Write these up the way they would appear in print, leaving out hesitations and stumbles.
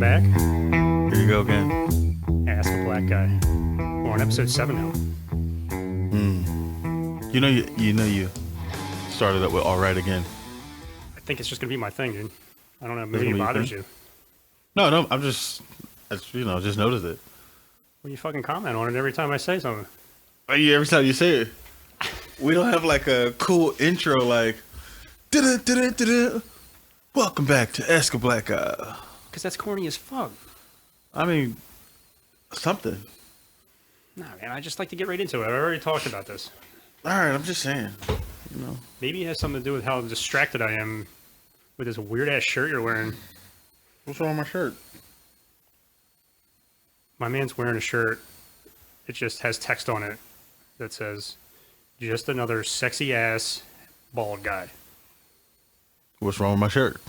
back. Here you go again. Ask a Black Guy. We're on episode 7 now. You started up with all right again. I think it's just gonna be my thing, dude. I don't know. Maybe it bothers you. No, I just noticed it. Well, you fucking comment on it every time I say something. Every time you say it, we don't have like a cool intro like. Welcome back to Ask a Black Guy. Because that's corny as fuck. I mean, something. Nah, man, I just like to get right into it. I've already talked about this. All right, I'm just saying. You know, maybe it has something to do with how distracted I am with this weird ass shirt you're wearing. what's wrong with my shirt? My man's wearing a shirt. It just has text on it that says, "Just another sexy ass bald guy." What's wrong with my shirt?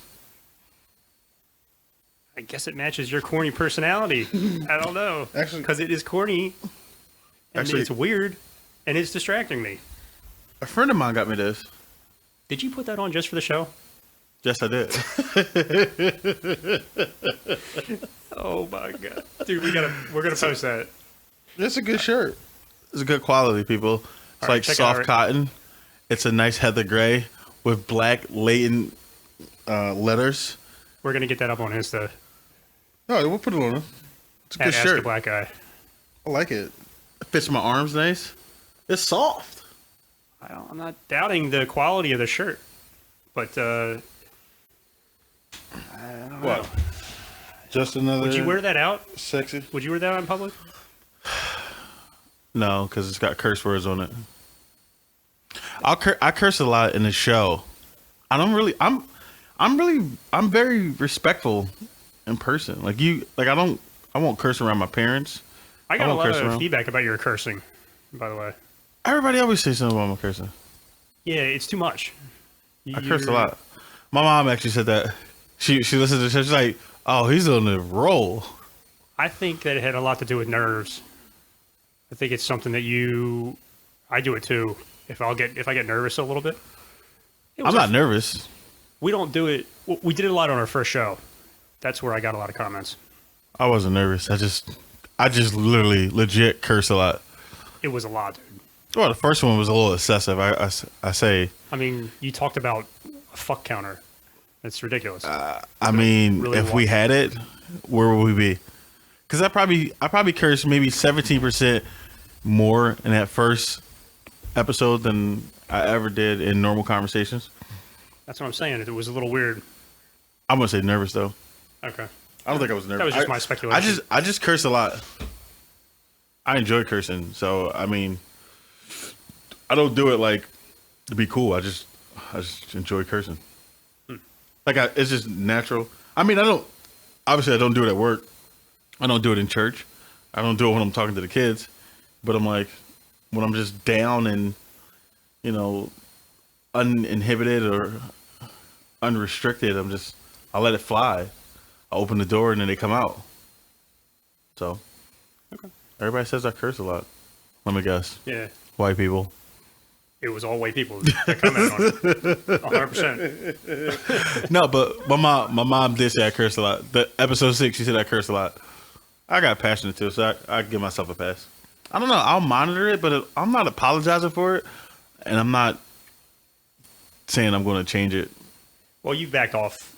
I guess it matches your corny personality. I don't know. Actually, because it is corny, and it's weird, and it's distracting me. A friend of mine got me this. Did you put that on just for the show? Yes, I did. Oh my god, dude, we're gonna post that. It's a good shirt. It's a good quality, people. It's like soft cotton. It's a nice heather gray with black latent letters. We're gonna get that up on Insta. No, we'll put it on. It's a good shirt. Ask a Black Guy. I like it. It fits my arms nice. It's soft. I'm not doubting the quality of the shirt, but I don't know. Just another. Would you wear that out? Sexy. Would you wear that out in public? No, because it's got curse words on it. I curse a lot in the show. I don't really. I'm very respectful in person. I won't curse around my parents. I got a lot of feedback about your cursing, by the way. Everybody always says something about my cursing. Yeah, it's too much. I curse a lot. My mom actually said that. She listens to the show. She's like, "Oh, he's on the roll." I think that it had a lot to do with nerves. I think it's something that I do it too. If I get nervous a little bit. I'm not nervous. We don't do it. We did it a lot on our first show. That's where I got a lot of comments. I wasn't nervous. I just literally legit curse a lot. It was a lot, dude. Well, the first one was a little excessive. I say. I mean, you talked about a fuck counter. It's ridiculous. I mean, really if we had it, where would we be? Because I probably cursed maybe 17% more in that first episode than I ever did in normal conversations. That's what I'm saying. It was a little weird. I'm gonna say nervous though. Okay. I don't think I was nervous. That was just my speculation. I just curse a lot. I enjoy cursing, so I mean, I don't do it like to be cool. I just enjoy cursing. It's just natural. I mean, I don't do it at work. I don't do it in church. I don't do it when I'm talking to the kids. But I'm like, when I'm just down and, uninhibited or unrestricted, I let it fly. I open the door and then they come out. So, okay. Everybody says I curse a lot. Let me guess. Yeah. White people. It was all white people that commented on it. 100%. No, but my mom did say I curse a lot. The episode 6, she said I curse a lot. I got passionate too, so I give myself a pass. I don't know. I'll monitor it, but I'm not apologizing for it, and I'm not saying I'm going to change it. Well, you backed off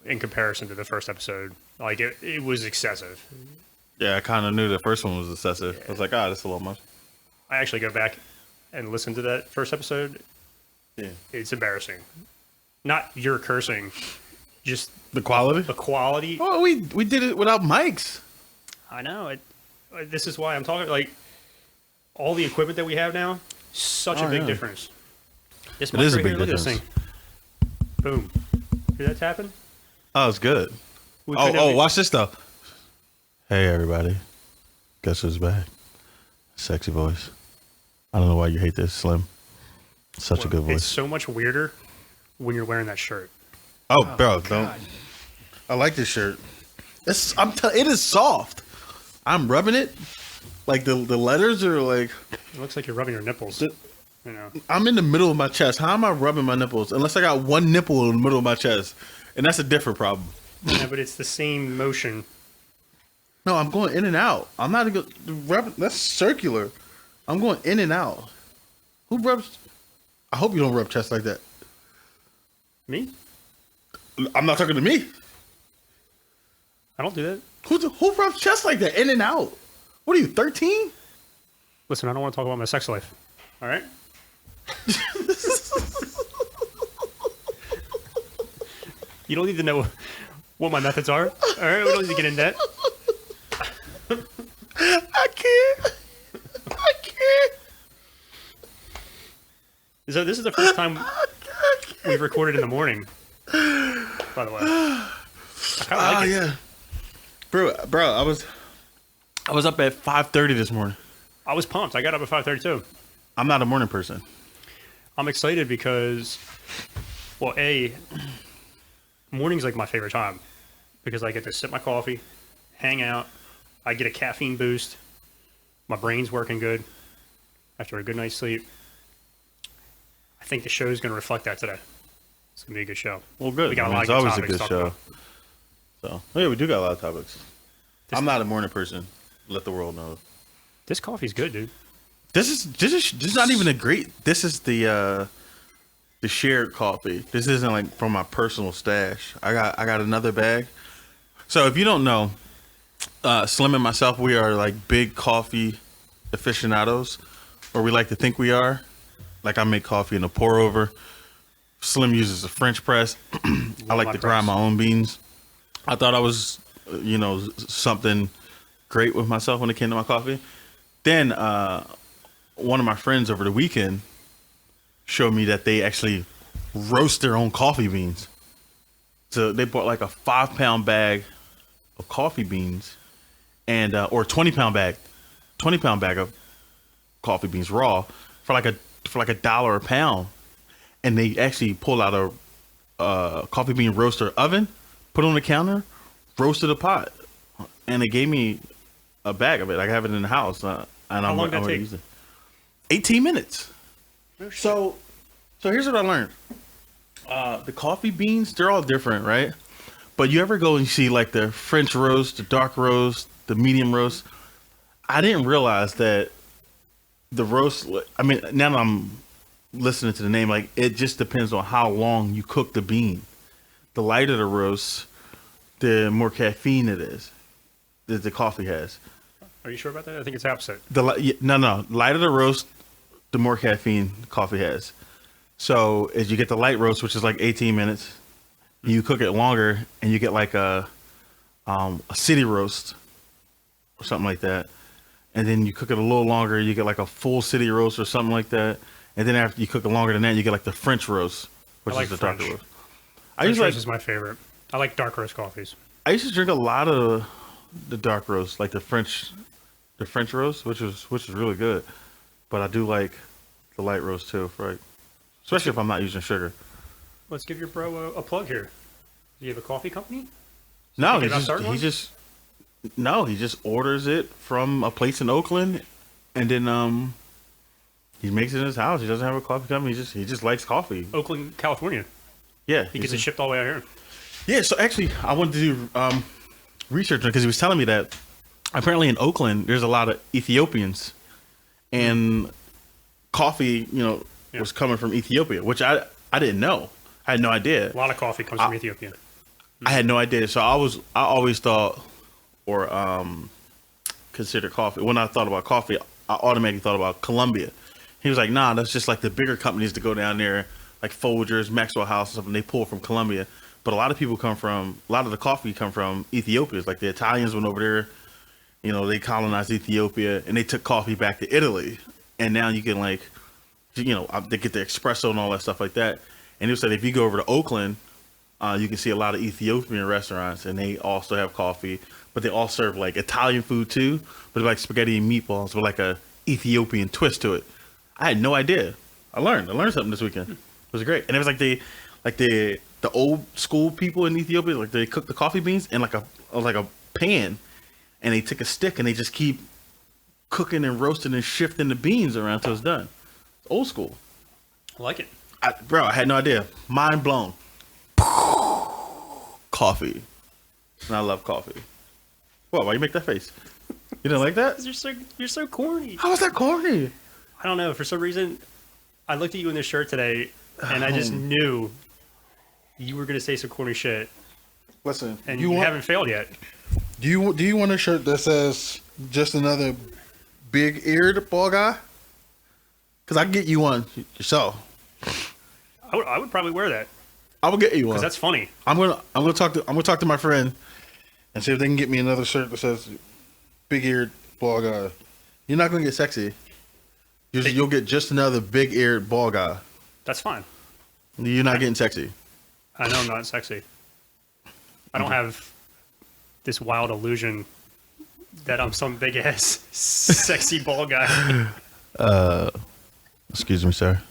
in comparison to the first episode. Like it was excessive. Yeah, I kind of knew the first one was excessive. Yeah. I was like, that's a little much. I actually go back and listen to that first episode. Yeah, it's embarrassing. Not your cursing, just the quality. The quality. Oh, we did it without mics. I know. This is why I'm talking. Like all the equipment that we have now, such a big difference. It is a big difference. This thing. Boom. Hear that tapping? Oh, it's good. Watch this though. Hey everybody, guess who's back? Sexy voice. I don't know why you hate this, Slim. Such a good voice. It's so much weirder when you're wearing that shirt. Oh bro, don't. I like this shirt. It is soft. I'm rubbing it. Like the letters are like. It looks like you're rubbing your nipples. I'm in the middle of my chest. How am I rubbing my nipples? Unless I got one nipple in the middle of my chest, and that's a different problem. Yeah, but it's the same motion. No, I'm going in and out. I'm not going to that's circular. I'm going in and out. Who rubs? I hope you don't rub chest like that. Me? I'm not talking to me. I don't do that. Who rubs chest like that? In and out. What are you, 13? Listen, I don't want to talk about my sex life. All right? You don't need to know what my methods are. All right? We don't need to get into that. I can't. So this is the first time we've recorded in the morning, by the way. I kind of like it. Yeah. Bro, I was up at 5:30 this morning. I was pumped. I got up at 5:32. I'm not a morning person. I'm excited because, well, morning's like my favorite time because I get to sip my coffee, hang out. I get a caffeine boost. My brain's working good after a good night's sleep. I think the show is going to reflect that today. It's going to be a good show. Well, good. We got It's a lot of always a good good topics to show. talk about. So, yeah, we do got a lot of topics. I'm not a morning person. Let the world know. This coffee's good, dude. This is not even a great. This is the shared coffee. This isn't like from my personal stash. I got another bag. So if you don't know, Slim and myself, we are like big coffee aficionados, or we like to think we are. Like I make coffee in a pour over. Slim uses a French press. I like to grind my own beans. I thought I was, something great with myself when it came to my coffee. Then one of my friends over the weekend showed me that they actually roast their own coffee beans. So they bought like a 5-pound bag of coffee beans, and or 20-pound bag of coffee beans raw for like $1 a pound, and they actually pulled out a coffee bean roaster oven, put it on the counter, roasted a pot, and they gave me a bag of it. I have it in the house, and How long did that take? use it. 18 minutes. So here's what I learned. The coffee beans, they're all different, right? But you ever go and see like the French roast, the dark roast, the medium roast? I didn't realize that the roast, I mean, now that I'm listening to the name, like it just depends on how long you cook the bean. The lighter the roast, the more caffeine it is that the coffee has. Are you sure about that? I think it's opposite. No. Lighter the roast, the more caffeine coffee has. So as you get the light roast, which is like 18 minutes, you cook it longer, and you get like a city roast or something like that. And then you cook it a little longer, you get like a full city roast or something like that. And then after you cook it longer than that, you get like the French roast, which is the darker roast. French roast is my favorite. I like dark roast coffees. I used to drink a lot of the dark roast, like the French roast, which is really good. But I do like the light roast too, right? Especially if I'm not using sugar. Let's give your bro a plug here. Do you have a coffee company? No, he just orders it from a place in Oakland, and then he makes it in his house. He doesn't have a coffee company. He just likes coffee. Oakland, California. Yeah, He gets it shipped all the way out here. Yeah, so actually, I wanted to do research because he was telling me that apparently in Oakland there's a lot of Ethiopians, and coffee, was coming from Ethiopia, which I didn't know. I had no idea. A lot of coffee comes from Ethiopia. I had no idea. So I always thought or considered coffee. When I thought about coffee, I automatically thought about Colombia. He was like, nah, that's just like the bigger companies that go down there, like Folgers, Maxwell House, and something. They pull from Colombia. But a lot of the coffee come from Ethiopia. It's like the Italians went over there, they colonized Ethiopia, and they took coffee back to Italy. And now you can they get the espresso and all that stuff like that. And he said if you go over to Oakland, you can see a lot of Ethiopian restaurants, and they also have coffee, but they all serve like Italian food too, but like spaghetti and meatballs with like a Ethiopian twist to it. I had no idea. I learned something this weekend. It was great. And it was like the old school people in Ethiopia, like they cook the coffee beans in like a pan, and they take a stick and they just keep cooking and roasting and shifting the beans around till it's done. It's old school. I like it. I had no idea. Mind blown. Coffee. And I love coffee. What? Why you make that face? You didn't like that? You're so corny. How was that corny? I don't know. For some reason, I looked at you in this shirt today, and I just knew you were going to say some corny shit, Listen, and you haven't failed yet. Do you want a shirt that says just another big-eared ball guy? Because I can get you one yourself. I would probably wear that I will get you one. because that's funny. I'm gonna talk to my friend. And see if they can get me another shirt that says big-eared ball guy. You're not gonna get sexy. You'll get just another big-eared ball guy. That's fine. You're not getting sexy. I know I'm not sexy. I don't have this wild illusion that I'm some big ass sexy ball guy. Excuse me, sir.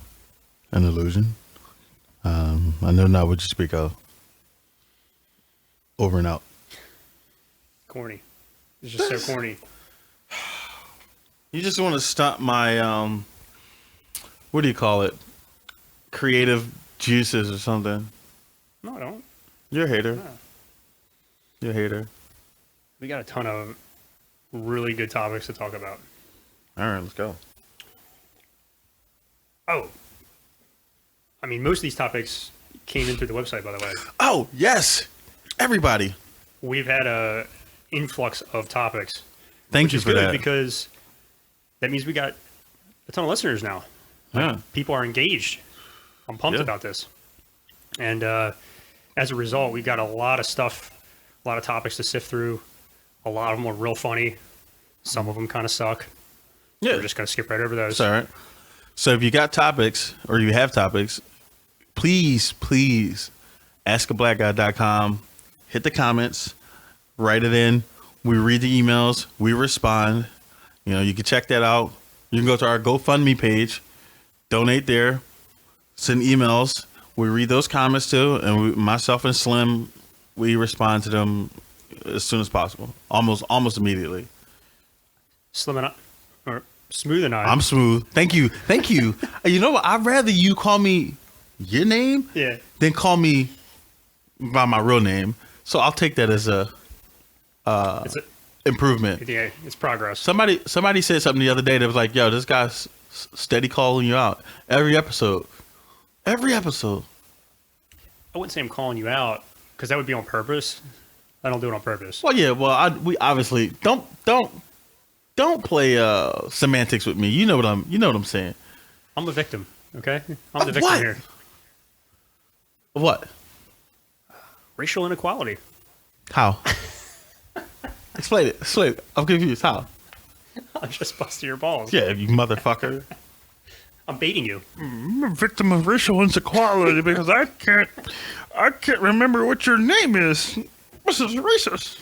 An illusion. I know not what you speak of. Over and out. Corny. It's just so corny. You just want to stop my what do you call it? Creative juices or something. No, I don't. You're a hater. No. You're a hater. We got a ton of really good topics to talk about. All right, let's go. Oh. I mean, most of these topics came in through the website, by the way. Oh, yes. Everybody. We've had a influx of topics. Thank which you is for good that. because that means we got a ton of listeners now. Yeah. People are engaged. I'm pumped Yeah. about this. And as a result, we got a lot of stuff, a lot of topics to sift through. A lot of them were real funny. Some of them kind of suck. Yeah. We're just going to skip right over those. It's all right. So if you got topics or you have topics, please askablackguy.com. Hit the comments, write it in. We read the emails. We respond. You know, you can check that out. You can go to our GoFundMe page, donate there, send emails. We read those comments too, and myself and Slim, we respond to them as soon as possible, almost immediately. Slim and I, or Smooth and I. I'm smooth. Thank you. You know what? I'd rather you call me your name Yeah. than call me by my real name. So I'll take that as a It's improvement. yeah, it's progress. Somebody said something the other day that was like, "Yo, this guy's steady calling you out every episode." Every episode. I wouldn't say I'm calling you out because that would be on purpose. I don't do it on purpose. Well, yeah. Well, we obviously don't play semantics with me. You know what I'm saying. I'm a victim. Okay, I'm the victim what? here. What? Racial inequality. How? Explain it. I'm confused. How? I'm just busting your balls. Yeah, you motherfucker. I'm baiting you. I'm a victim of racial inequality because I can't remember what your name is. This is racist.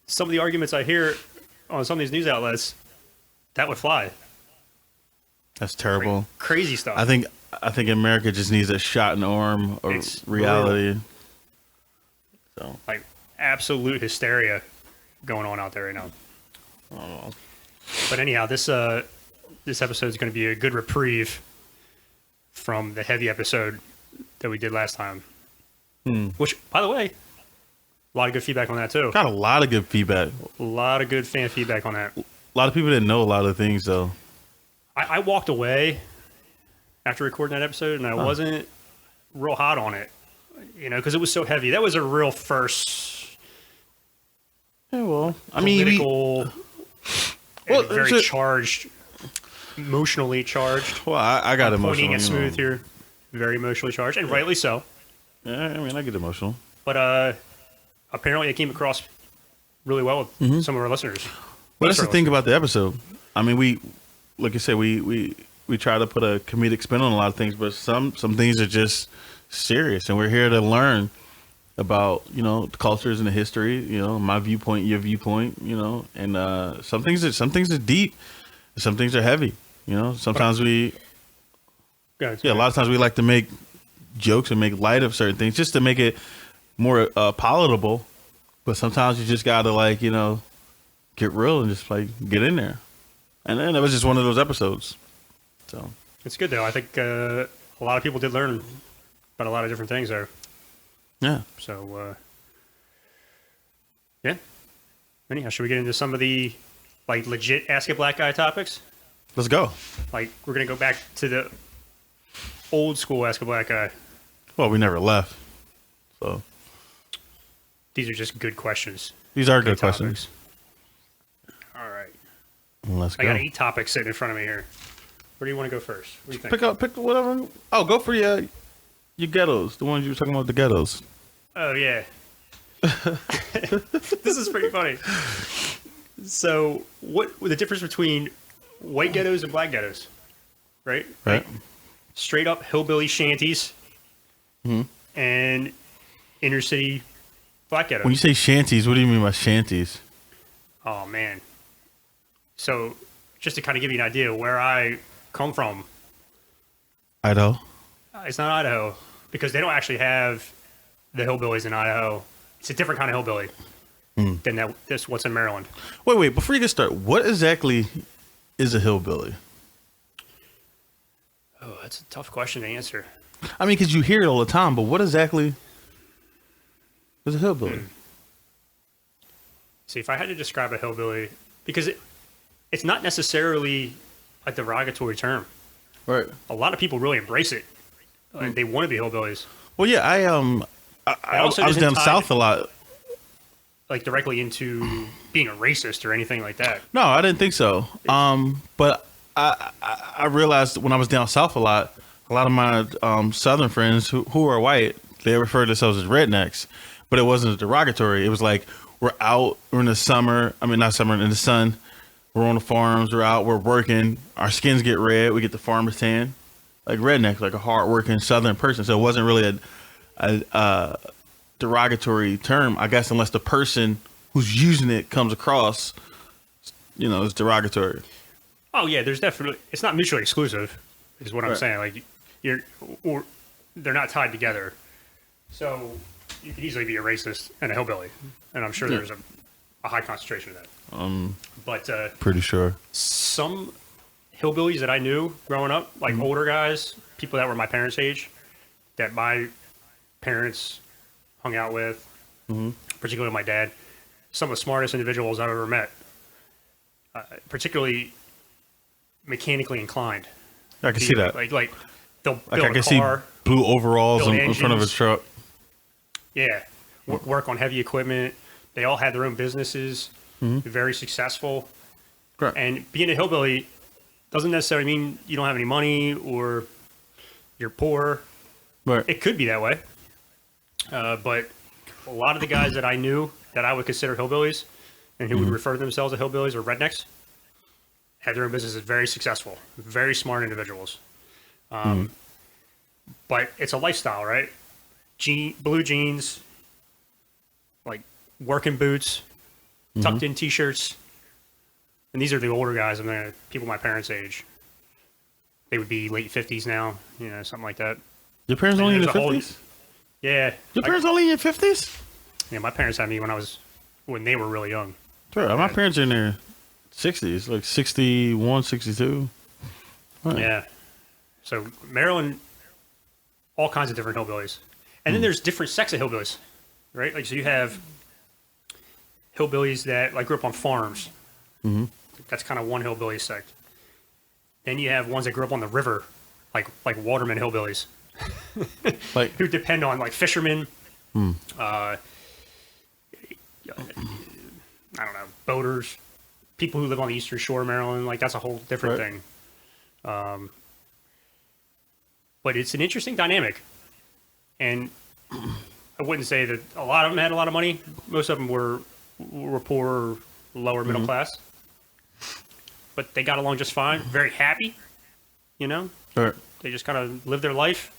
Some of the arguments I hear on some of these news outlets, that would fly. That's terrible. Crazy stuff. I think America just needs a shot in the arm of It's reality. So like absolute hysteria going on out there right now. But anyhow, this episode is going to be a good reprieve from the heavy episode that we did last time. Which, by the way, a lot of good feedback on that too. got a lot of good feedback. A lot of good fan feedback on that. A lot of people didn't know a lot of things though. I walked away after recording that episode, and I wasn't real hot on it, because it was so heavy. That was a real first Yeah, well, I mean, political, Well, and very it's charged, emotionally charged. I got emotional. Pointing at you know. Smooth here, very emotionally charged, and rightly so. Yeah, I mean, I get emotional. But apparently, it came across really well with some of our listeners. But that's the thing about the episode. I mean, we, like I said, we try to put a comedic spin on a lot of things, but some things are just serious, and we're here to learn about the cultures and the history. My viewpoint, your viewpoint. And some things are deep, some things are heavy. Sometimes a lot of times we like to make jokes and make light of certain things just to make it more palatable. But sometimes you just gotta get real and just get in there. And then it was just one of those episodes. So It's good though. I think a lot of people did learn about a lot of different things there. yeah, So yeah, Anyhow, should we get into some of the like legit Ask a Black Guy topics? Let's go. Like we're gonna go back to the old school Ask a Black Guy. Well, we never left, so These are just good questions. these are good questions. topics. All right. Let's I go. got 8 topics sitting in front of me here. Where do you want to go first? What do you think? Pick whatever. Oh, go for your ghettos. The ones you were talking about, the ghettos. Oh yeah. This is pretty funny. So, what the difference between white ghettos and black ghettos? Right? Right. Straight up hillbilly shanties and inner city black ghettos. When you say shanties, what do you mean by shanties? Oh man. So, just to kind of give you an idea where I come from, Idaho. it's not Idaho because they don't actually have the hillbillies in Idaho. It's a different kind of hillbilly than this what's in Maryland. Wait. Before you get started, what exactly is a hillbilly? Oh, that's a tough question to answer. I mean, because you hear it all the time, but what exactly is a hillbilly? See, if I had to describe a hillbilly, because it's not necessarily a derogatory term. Right. A lot of people really embrace it. Like, they want to be hillbillies. Well, yeah, I also was isn't down tied- south a lot. Like directly into being a racist or anything like that. No, I didn't think so. But I realized when I was down south a lot of my southern friends who are white, they refer to themselves as rednecks, but it wasn't derogatory. It was like we're in the summer. I mean, not summer, in the sun. We're on the farms. We're out. We're working. Our skins get red. We get the farmer's tan, like redneck, like a hardworking southern person. So it wasn't really a derogatory term, I guess, unless the person who's using it comes across, as derogatory. Oh yeah, there's definitely. It's not mutually exclusive, is what I'm Right. saying. Like they're not tied together. So you could easily be a racist and a hillbilly, and I'm sure there's a high concentration of that. But Pretty sure. some hillbillies that I knew growing up, like older guys, people that were my parents' age, that my parents hung out with, particularly my dad, some of the smartest individuals I've ever met, particularly mechanically inclined. I can see that. Like they'll Like build I a can see car, blue overalls build in front of a engines. truck. yeah, work on heavy equipment. They all had their own businesses, very successful. Correct. And being a hillbilly doesn't necessarily mean you don't have any money or you're poor. Right. It could be that way. But a lot of the guys that I knew that I would consider hillbillies and who would refer to themselves as hillbillies or rednecks had their own businesses, very successful, very smart individuals. But it's a lifestyle, right? Blue jeans, like working boots, tucked in t-shirts. And these are the older guys. I mean, people my parents' age. They would be late 50s now, something like that. Your parents only in There's their a whole- 50s? Yeah. Your parents only in their 50s? Yeah, my parents had me when they were really young. Sure. My parents are in their 60s, like 61, 62. Right. Yeah. So Maryland, all kinds of different hillbillies. And then there's different sects of hillbillies, right? Like, so you have hillbillies that grew up on farms. That's kind of one hillbilly sect. Then you have ones that grew up on the river, like waterman hillbillies, Like, who depend on fishermen, I don't know, boaters, people who live on the eastern shore of Maryland. Like, that's a whole different Right. thing. But it's an interesting dynamic. And I wouldn't say that a lot of them had a lot of money. Most of them were poor, lower middle class. But they got along just fine. Very happy, right. They just kind of lived their life,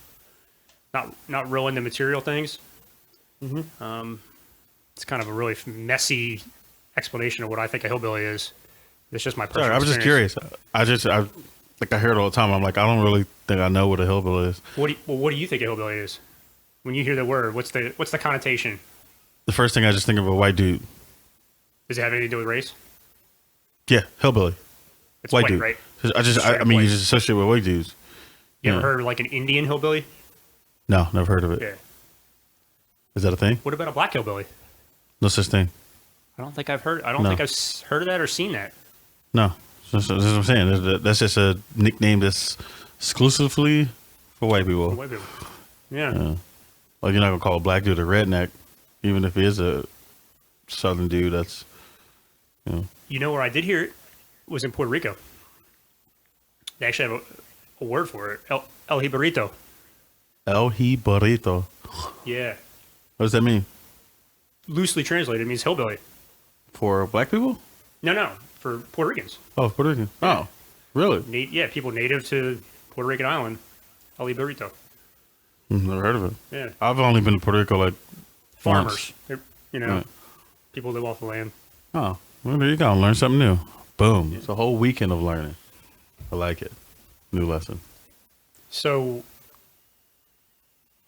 not real into material things. It's kind of a really messy explanation of what I think a hillbilly is. It's just my personal Sorry, I was just experience. curious. I hear it all the time. I'm like, I don't really think I know what a hillbilly is. What do you think a hillbilly is? When you hear the word, what's the connotation? The first thing I just think of a white dude. Does it have anything to do with race? Yeah, hillbilly. It's White white, dude. right? I mean, white. you just associate with white dudes. You Yeah. ever heard of an Indian hillbilly? No, never heard of it. Yeah. Is that a thing? What about a black hillbilly? No such thing. I don't think I've heard. I don't No. think I've heard of that or seen that. No, that's what I'm saying. That's just a nickname that's exclusively for white people. White people. Yeah. Like, you're not gonna call a black dude a redneck, even if he is a southern dude. That's, you know. You know where I did hear it was in Puerto Rico. They actually have a word for it. El Jibarito. El Jibarito. Yeah. What does that mean? Loosely translated, it means hillbilly. For black people? No. For Puerto Ricans. Oh, Puerto Rican. Oh, really? Yeah, people native to Puerto Rican island. El Jibarito. Never heard of it. Yeah. I've only been to Puerto Rico like Farmers. once. They're, you know, Right. people live off the land. Oh, well, there you go. Learn something new. Boom. It's a whole weekend of learning. I like it. New lesson. So,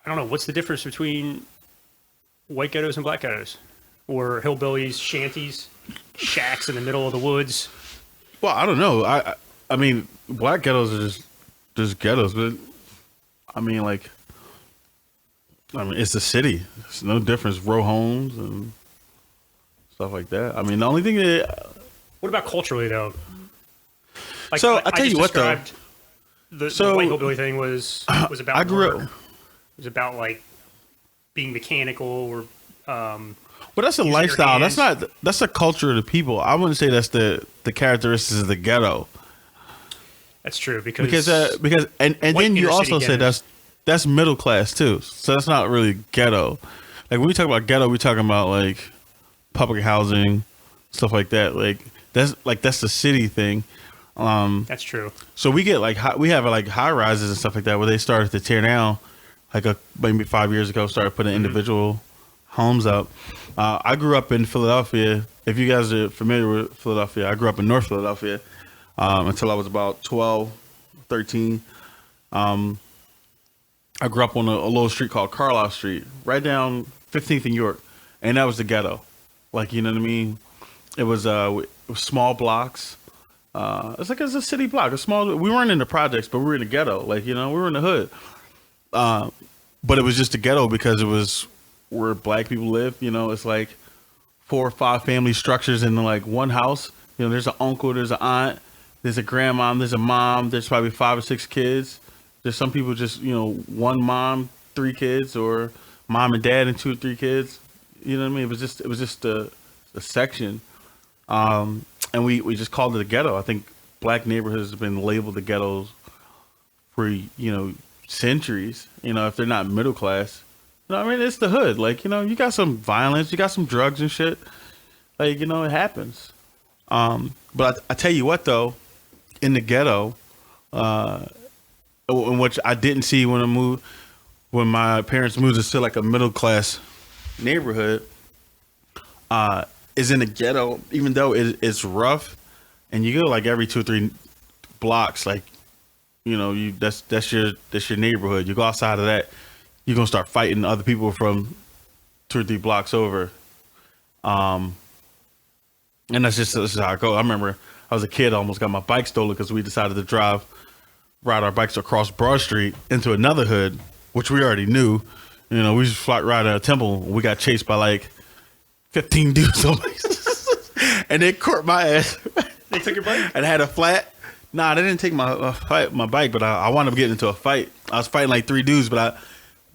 I don't know. What's the difference between white ghettos and black ghettos? Or hillbillies, shanties, shacks in the middle of the woods? Well, I don't know. I mean, black ghettos are just ghettos, but I mean, it's a city. It's no difference. Row homes and stuff like that. I mean, the only thing that What about culturally, though? Like, So, I tell just you what, though. described The So, white hillbilly thing was about I grew work. up. It was about like being mechanical or But that's a using your lifestyle. That's hands. not. That's a culture of the people. I wouldn't say that's the characteristics of the ghetto. That's true because Because and White then you inner city also say ghettos. that's middle class too. So that's not really ghetto. Like when we talk about ghetto, we're talking about like public housing, stuff like that. That's the city thing. that's true. So we get we have like high rises and stuff like that where they started to tear down maybe 5 years ago, started putting individual homes up. I grew up in Philadelphia. If you guys are familiar with Philadelphia, I grew up in North Philadelphia until I was about 12, 13. I grew up on a little street called Carlisle Street, right down 15th and York, and that was the ghetto. Like, you know what I mean? It was small blocks. It's a city block. We weren't in the projects, but we were in the ghetto. Like, you know, we were in the hood. But it was just a ghetto because it was where black people live. You know, it's like 4 or 5 family structures in like one house. You know, there's an uncle, there's an aunt, there's a grandma, there's a mom, there's probably 5 or 6 kids. There's some people just, you know, one mom, 3 kids, or mom and dad and 2 or 3 kids. You know what I mean? It was just a section. And we just called it a ghetto. I think black neighborhoods have been labeled the ghettos for, you know, centuries. You know, if they're not middle class. You know, I mean, it's the hood. Like, you know, you got some violence, you got some drugs and shit. Like, you know, it happens. But I tell you what, though, in the ghetto, in which I didn't see when my parents moved us to like a middle class neighborhood, is in the ghetto. Even though it's rough, and you go like every 2 or 3 blocks, like, you know, that's your neighborhood. You go outside of that, you're gonna start fighting other people from 2 or 3 blocks over. And that's just how I go. I remember I was a kid, I almost got my bike stolen because we decided to ride our bikes across Broad Street into another hood, which we already knew. You know, we just ride out of Temple. We got chased by like 15 dudes on bikes. And they caught my ass. They took your bike? And I had a flat. Nah, they didn't take my bike, but I wound up getting into a fight. I was fighting like 3 dudes, but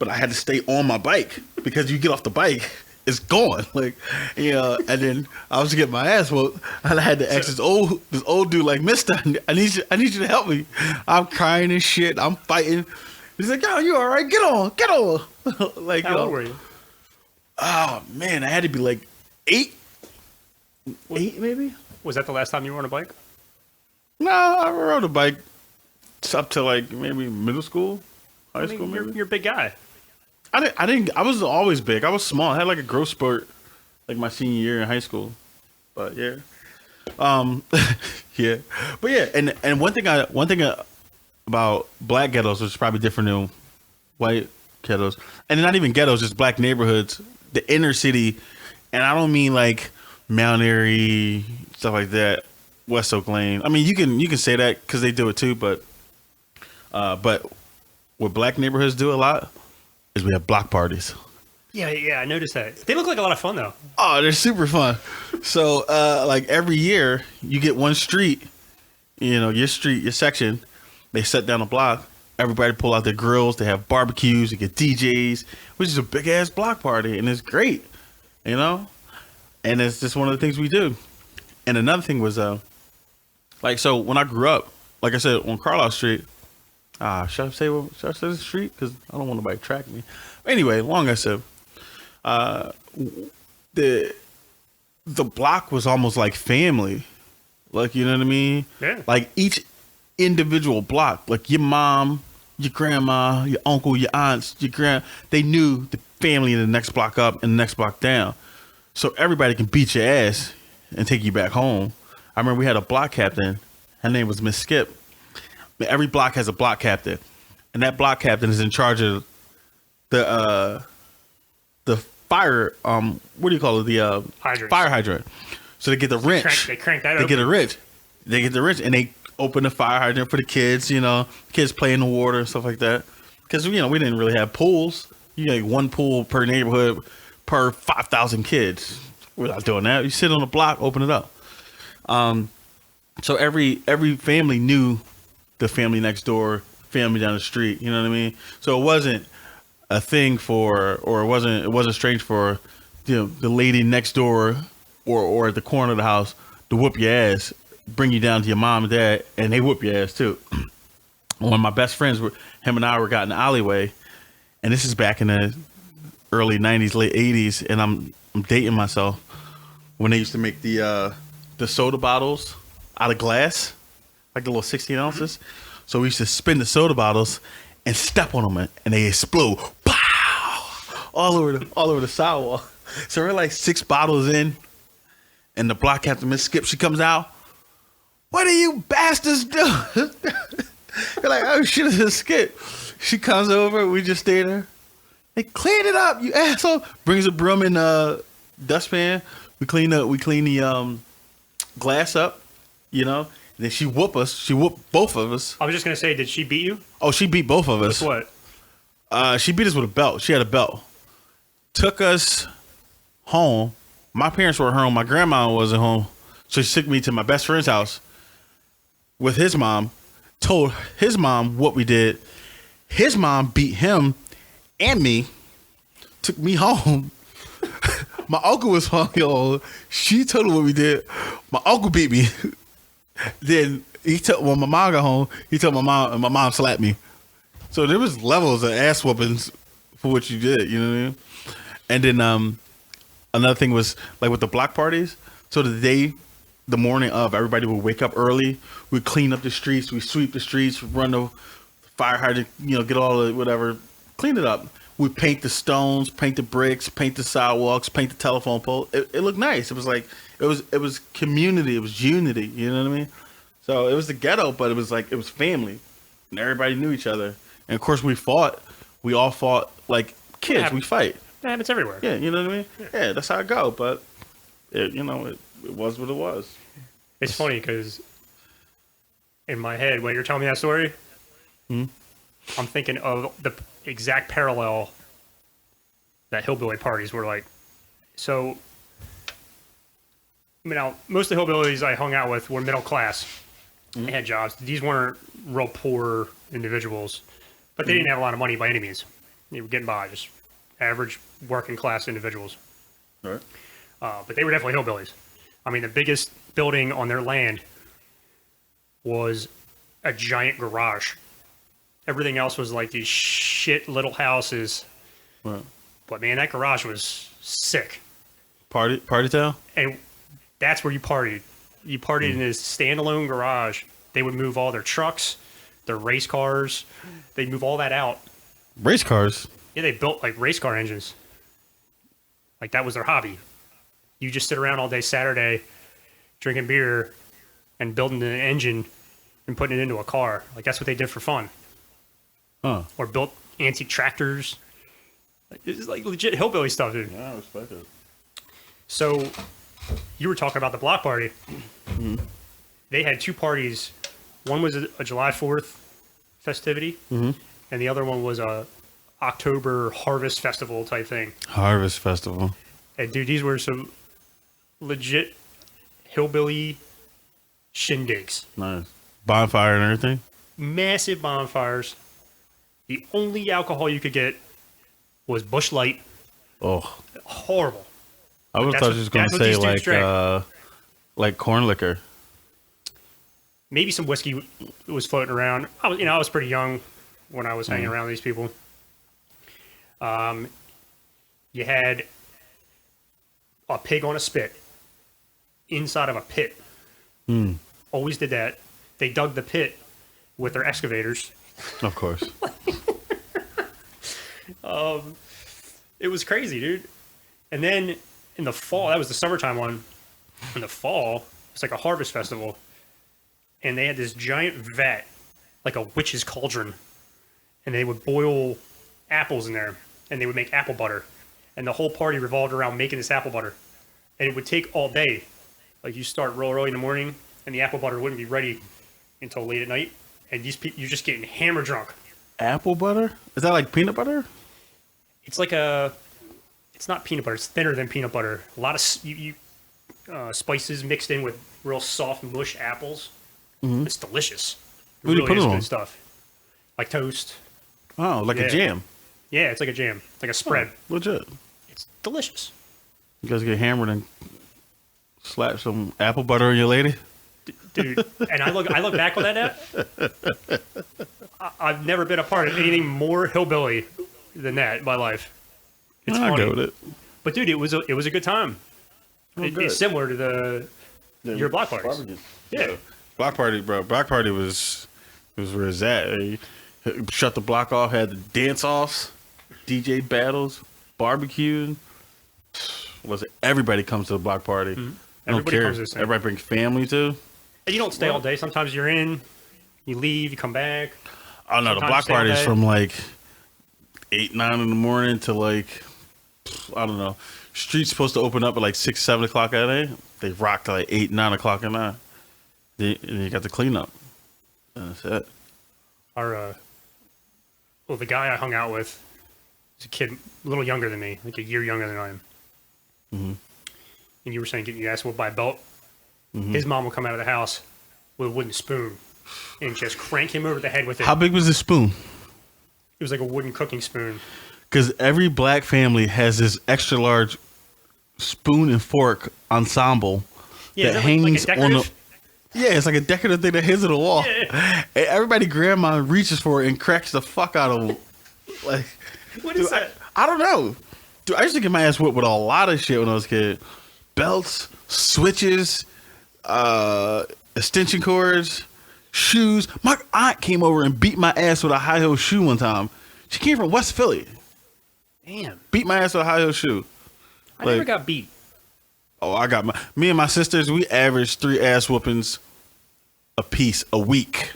I had to stay on my bike because you get off the bike, it's gone. Like, you know, and then I was getting my ass whooped, and I had to ask this old dude, like, "Mister, I need you to help me." I'm crying and shit. I'm fighting. He's like, "Yo, you all right? Get on." Like, How old were you? Oh man, I had to be like 8 maybe. Was that the last time you were on a bike? No, I rode a bike up to like maybe middle school, high school. Maybe. You're a big guy. I was always big. I was small. I had like a growth spurt like my senior year in high school. But yeah. Yeah. But yeah, and one thing about black ghettos, which is probably different than white ghettos, and not even ghettos, just black neighborhoods, the inner city, and I don't mean like Mount Airy, stuff like that, West Oak Lane. I mean, you can say that because they do it too, but what black neighborhoods do a lot is we have block parties. Yeah, I noticed that. They look like a lot of fun though. Oh, they're super fun. So, like every year, you get one street, your street, your section. They set down a block. Everybody pull out their grills. They have barbecues. You get DJs, which is a big ass block party, and it's great, And it's just one of the things we do. And another thing was, so when I grew up, like I said, on Carlisle Street. Should I say the street? Because I don't want nobody to track me. Anyway, long I said, the block was almost like family. Like, you know what I mean? Yeah. Like each individual block, like your mom, your grandma, your uncle, your aunts, they knew the family in the next block up and the next block down. So everybody can beat your ass and take you back home. I remember we had a block captain. Her name was Miss Skip. Every block has a block captain, and that block captain is in charge of the fire. What do you call it? The Hydrants. fire hydrant. So they get the wrench. They crank that They open. get a wrench. They get the wrench, and they open the fire hydrant for the kids. Kids play in the water and stuff like that. Because we didn't really have pools. You had one pool per neighborhood per 5,000 kids. We're not doing that. You sit on the block, open it up. So every family knew the family next door, family down the street. You know what I mean? So it wasn't a thing it wasn't strange for the lady next door or at the corner of the house to whoop your ass, bring you down to your mom and dad, and they whoop your ass too. One of my best friends, him and I got in the alleyway, and this is back in the early 90s, late 80s, and I'm dating myself when they used to make the soda bottles out of glass, like the little 16 ounces. So we used to spin the soda bottles and step on them, and they explode, pow, all over the sidewalk. So we're like 6 bottles in, and the block captain, Miss Skip, she comes out. What are you bastards doing? We're like, oh shit, it's Skip. She comes over, we just stay there. Hey, clean it up, you asshole. Brings a broom and dustpan. We clean the glass up, And then she whoop us. She whooped both of us. I was just gonna say, did she beat you? Oh, she beat both of us. With what? She beat us with a belt. She had a belt. Took us home. My parents were home. My grandma wasn't home. So she took me to my best friend's house with his mom. Told his mom what we did. His mom beat him and me. Took me home. My uncle was home, yo. She told her what we did. My uncle beat me. Then when my mom got home, he told my mom, and my mom slapped me. So there was levels of ass whoopings for what you did, you know what I mean? And then another thing was like with the block parties. So the morning of, everybody would wake up early. We'd clean up the streets. We sweep the streets, run the fire hydrant, get all the whatever, clean it up. We paint the stones, paint the bricks, paint the sidewalks, paint the telephone pole. It looked nice. It was like it was community. It was unity. You know what I mean? So it was the ghetto, but it was family, and everybody knew each other. And of course, we fought. We all fought like kids. We fight. That happens everywhere. Yeah, you know what I mean? Yeah, that's how it go. But it was what it was. It's funny because in my head, when you're telling me that story, I'm thinking of the exact parallel that hillbilly parties were like. So, most of the hillbillies I hung out with were middle class. They had jobs. These weren't real poor individuals, but they didn't have a lot of money by any means. They were getting by, just average working class individuals. All right. But they were definitely hillbillies. The biggest building on their land was a giant garage. Everything else was like these shit little houses. Right. But man, that garage was sick. Party town? And that's where you partied. You partied in this standalone garage. They would move all their trucks, their race cars. They'd move all that out. Race cars? Yeah, they built like race car engines. Like that was their hobby. You just sit around all day Saturday drinking beer and building an engine and putting it into a car. Like that's what they did for fun. Huh. Or built antique tractors. It's like legit hillbilly stuff, dude. Yeah, I respect it. So you were talking about the block party. They had 2 parties. One was a July 4th festivity, and the other one was a October harvest festival type thing. Harvest Festival. And dude, these were some legit hillbilly shindigs. Nice. Bonfire and everything. Massive bonfires. The only alcohol you could get was Busch Light. Oh, Horrible. I would have That's thought you was going that's to what say these dudes drank. like corn liquor. Maybe some whiskey was floating around. I was pretty young when I was hanging around these people. You had a pig on a spit inside of a pit. Always did that. They dug the pit with their excavators. Of course. It was crazy, dude. And then in the fall, that was the summertime one. In the fall, it's like a harvest festival. And they had this giant vat, like a witch's cauldron. And they would boil apples in there. And they would make apple butter. And the whole party revolved around making this apple butter. And it would take all day. Like you start real early in the morning, and the apple butter wouldn't be ready until late at night. And you're just getting hammer drunk. Apple butter? Is that like peanut butter? It's like it's not peanut butter. It's thinner than peanut butter. A lot of spices mixed in with real soft mush apples. It's delicious. What do you put is it good on? stuff. Like toast. Oh, like Yeah. a jam. Yeah, it's like a jam. It's like a spread. Legit. It's delicious. You guys get hammered and slap some apple butter on your lady? Dude, and I look back on that. I've never been a part of anything more hillbilly than that in my life. It's I'll funny. go with it. But dude, it was a good time. good. It's similar to your block parties. Yeah. Block party, bro. Block party was where it's at. They shut the block off, had the dance offs, DJ battles, barbecuing. Was it? Everybody comes to the block party. I don't Everybody care. comes to this thing. Everybody brings family too. And you don't stay all day. Sometimes you're in, you leave, you come back. Oh no, the Sometimes block stay all party is day. from like 8, 9 in the morning to like I don't know. Street's supposed to open up at like 6, 7 o'clock at night. They rock to like 8, 9 o'clock at night. Then you got the cleanup. That's it. The guy I hung out with is a kid a little younger than me, like a year younger than I am. And you were saying getting your ass whooped by a belt. His mom would come out of the house with a wooden spoon and just crank him over the head with it. How big was the spoon? It was like a wooden cooking spoon. Because every black family has this extra large spoon and fork ensemble Yeah, that is it like hangs a on the. decorative? Yeah, it's like a decorative thing that hangs on the wall. Yeah. And everybody grandma reaches for it and cracks the fuck out of it. Like, What is that? I don't know. Dude, I used to get my ass whipped with a lot of shit when I was a kid. Belts, switches, extension cords, shoes. My aunt came over and beat my ass with a high heel shoe one time. She came from West Philly. Damn. Beat my ass with a high heel shoe. I never Like- got beat. Oh, I got me and my sisters, we averaged 3 ass whoopings a piece a week.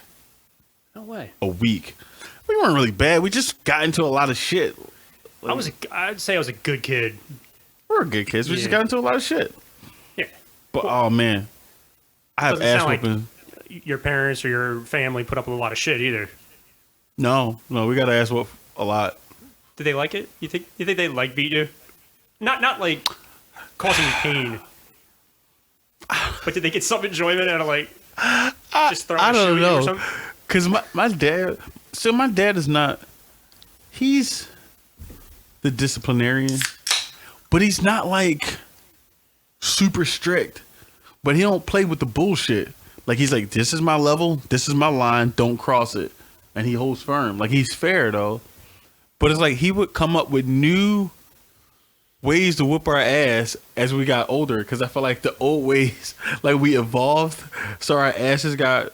No way. A week. We weren't really bad. We just got into a lot of shit. I'd say I was a good kid. We were good kids. We just Yeah. got into a lot of shit. Yeah. But oh man, I have Doesn't ass sound like whooping. your parents or your family put up with a lot of shit either. No, we got ass whoop a lot. Did they like it? You think they like beat you? Not like causing you pain. But did they get some enjoyment out of like just throwing I a shoe don't at you or know, something? cause my dad. So my dad is not. He's the disciplinarian, but he's not like super strict. But he don't play with the bullshit. Like he's like, this is my level, this is my line, don't cross it, and he holds firm. Like he's fair though. But it's like he would come up with new ways to whoop our ass as we got older, because I feel like the old ways, like we evolved, so our asses got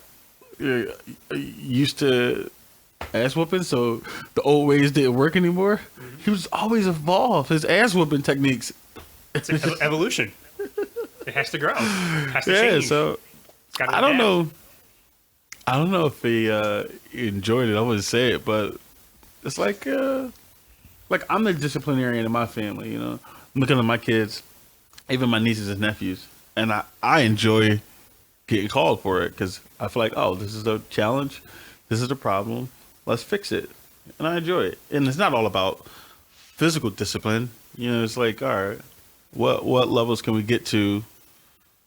used to ass whooping, so the old ways didn't work anymore. He was always evolved his ass whooping techniques. It's evolution. It has to grow. It has to Yeah, change. so It's gotta I don't adapt. know. I don't know if he enjoyed it. I wouldn't say it, but it's like I'm the disciplinarian in my family. You know, I'm looking at my kids, even my nieces and nephews, and I enjoy getting called for it because I feel like, oh, this is the challenge, this is the problem, let's fix it. and I enjoy it. And it's not all about physical discipline. You know, it's like, all right, what levels can we get to?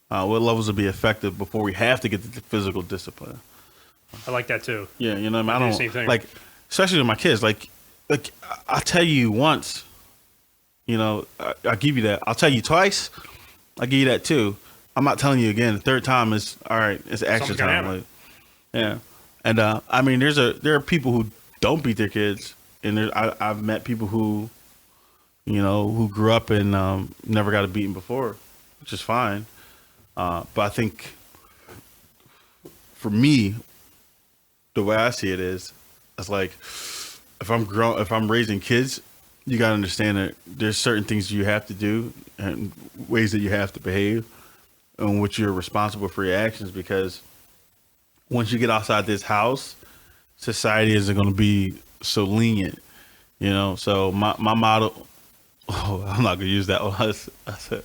What levels will be effective before we have to get to the physical discipline? I like that too. Yeah, you know, what I I do mean, the same thing. like, especially with my kids. Like I'll tell you once, you know, I'll give you that. I'll tell you twice, I'll give you that too. I'm not telling you again. The third time is all right. It's action Something's gonna time. happen. Like, yeah, and I mean, there are people who don't beat their kids, and I've met people who, you know, who grew up and never got a beating before, which is fine. But I think for me, the way I see it is, it's like if I'm raising kids, you gotta understand that there's certain things you have to do and ways that you have to behave, in which you're responsible for your actions. Because once you get outside this house, society isn't going to be so lenient, you know. So my motto. Oh, I'm not gonna use that one. I said,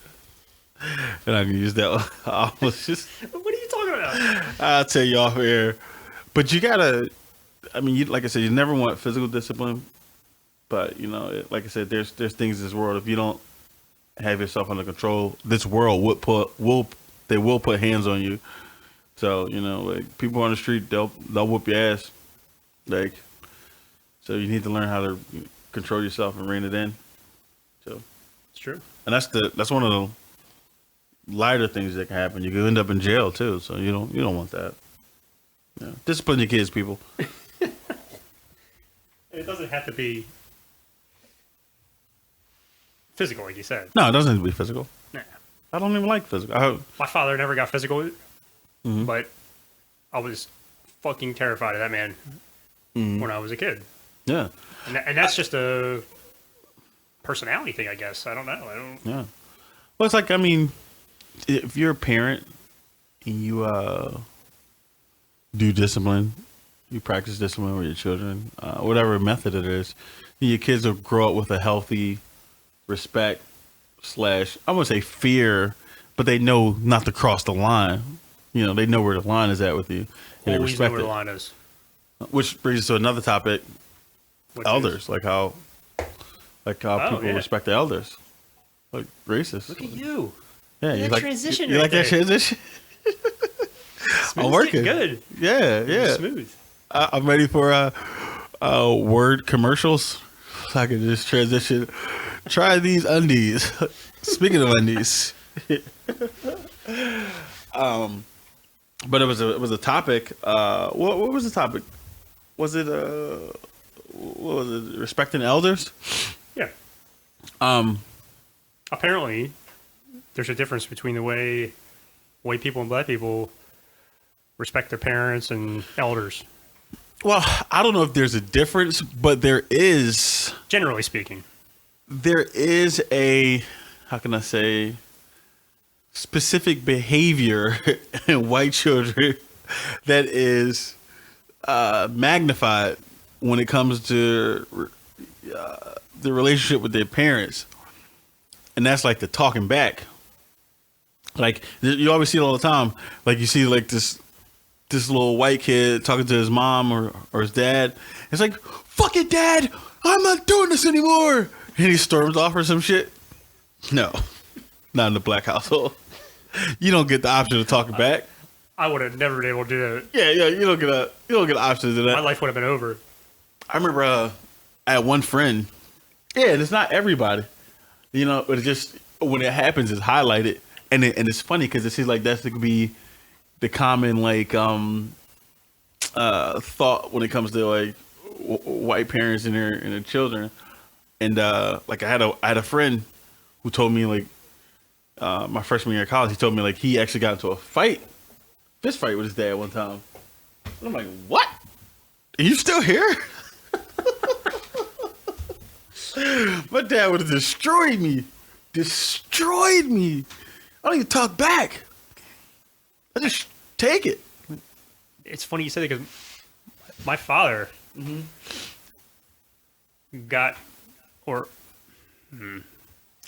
I'm not gonna use that one. I was just. What are you talking about? I'll tell you off air, but you gotta. I mean, like I said, you never want physical discipline, but you know, like I said, there's things in this world. If you don't have yourself under control, this world will put hands on you. So you know, like people on the street, they'll whoop your ass. Like, so you need to learn how to control yourself and rein it in. So It's true. and that's one of the lighter things that can happen. You could end up in jail too. So you don't want that. Yeah. Discipline your kids, people. It doesn't have to be physical, like you said. No, it doesn't have to be physical. Nah. I don't even like physical. My father never got physical, Mm-hmm. but I was fucking terrified of that man Mm-hmm. when I was a kid. Yeah, And that's just a personality thing, I guess. I don't know. yeah. Well, it's like, I mean, if you're a parent and you do discipline, you practice discipline with your children, whatever method it is, your kids will grow up with a healthy respect / I wouldn't say fear, but they know not to cross the line. You know, they know where the line is at with you. And they Always know respect where the it. line is. Which brings us to another topic: Which elders, is- like how people yeah. respect the elders, like racist. Look at you. Yeah, you that like transition You right like that there. transition? Smooth's working. getting good. Yeah, yeah. Smooth. I'm ready for word commercials. So I can just transition. Try these undies. Speaking of undies, but it was a topic. What was the topic? Was it what was it? Respecting elders? Yeah. Um, Apparently, there's a difference between the way white people and black people respect their parents and elders, well, I don't know if there's a difference, but there is. generally speaking. There is a, how can I say, specific behavior in white children that is magnified when it comes to the relationship with their parents. And that's like the talking back. Like, you always see it all the time. Like, you see like this little white kid talking to his mom or his dad. It's like, fuck it, dad, I'm not doing this anymore. And he storms off or some shit. No, not in the black household. You don't get the option of talking back. I would have never been able to do that. Yeah, you don't get an option to do My that. life would have been over. I remember I had one friend. Yeah, and it's not everybody. You know, but it just when it happens, it's highlighted, and it's funny because it seems like that's could be the common like thought when it comes to like white parents and their children. And like I had a friend who told me like my freshman year of college, he told me like he actually got into a fist fight with his dad one time. And I'm like, what? Are you still here? My dad would have destroyed me. Destroyed me. I don't even talk back. I just take it. It's funny you said it because my father got, or I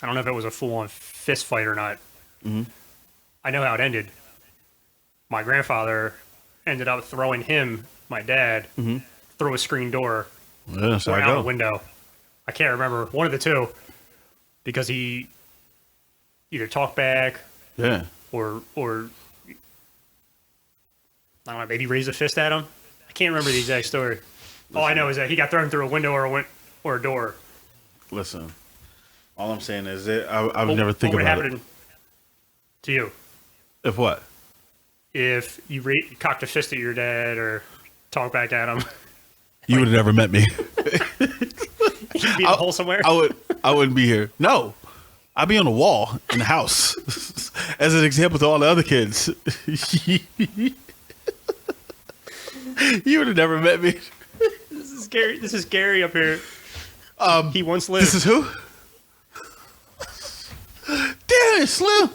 don't know if it was a full-on fist fight or not. I know how it ended. My grandfather ended up throwing him, my dad, through a screen door Yeah, so or I out go. a window. I can't remember, one of the two, because he either talked back Yeah. or I don't know, maybe raised a fist at him. I can't remember the exact story. All I know is that he got thrown through a window or a door. Listen, all I'm saying is that I would never think what would about it. happen to you If what? if you cocked a fist at your dad or talked back at him? You would have never met me. You'd be in a hole somewhere. I wouldn't be here. No. I'd be on the wall in the house as an example to all the other kids. You would have never met me. This is scary. This is Gary up here. He once lived. This is who? Damn it, Slim.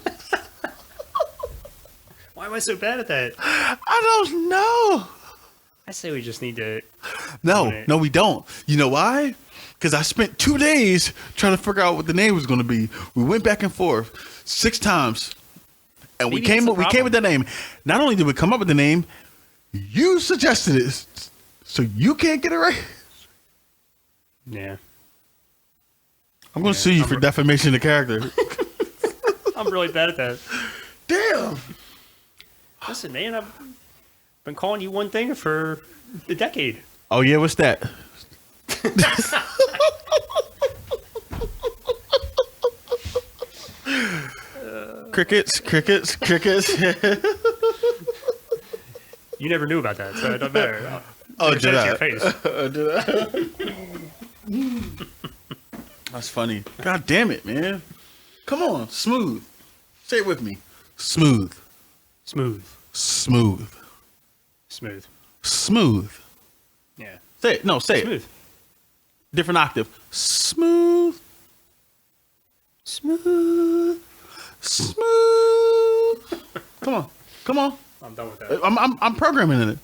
Why am I so bad at that? I don't know. I say we just need to. No, we don't. You know why? Because I spent 2 days trying to figure out what the name was going to be. We went back and forth 6 times, and we Maybe came that's the with that name. Not only did we come up with the name, you suggested it, so you can't get it right. Yeah. I'm going to sue you for defamation of character. I'm really bad at that. Damn. Listen, man, I've been calling you one thing for a decade. Oh yeah, what's that? Crickets. You never knew about that, so it doesn't matter. Oh, Never said did it to I? your face. That's funny. God damn it, man. Come on, smooth. Say it with me. Smooth. Smooth. Smooth. Smooth. Smooth. Yeah. Say it. No, say it. Smooth. Different octave. Smooth. Smooth. Smooth. Come on. I'm done with that. I'm programming in it.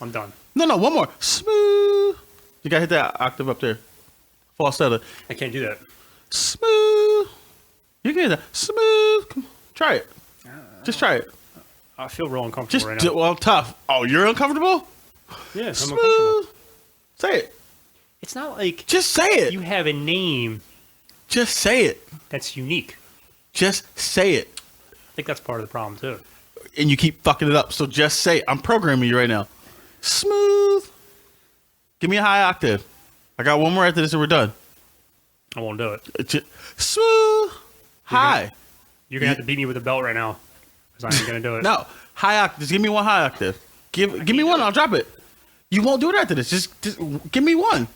I'm done. No, one more. Smooth. You gotta hit that octave up there. Falsetto. I can't do that. Smooth. You can get that. Smooth. Come on. Try it. Just try it. I feel real uncomfortable Just right now. well, tough. Oh, you're uncomfortable? Yeah, I'm uncomfortable. Smooth. Say it. It's not like Just say it. you have a name Just say it. that's unique. Just say it. I think that's part of the problem too. And you keep fucking it up. So just say it. I'm programming you right now. Smooth. Give me a high octave. I got one more after this and we're done. I won't do it. Smooth. High. You're gonna have to beat me with a belt right now, because I ain't gonna do it. No. High octave. Just give me one high octave. Give me one. I'll drop it. You won't do it after this. Just give me one.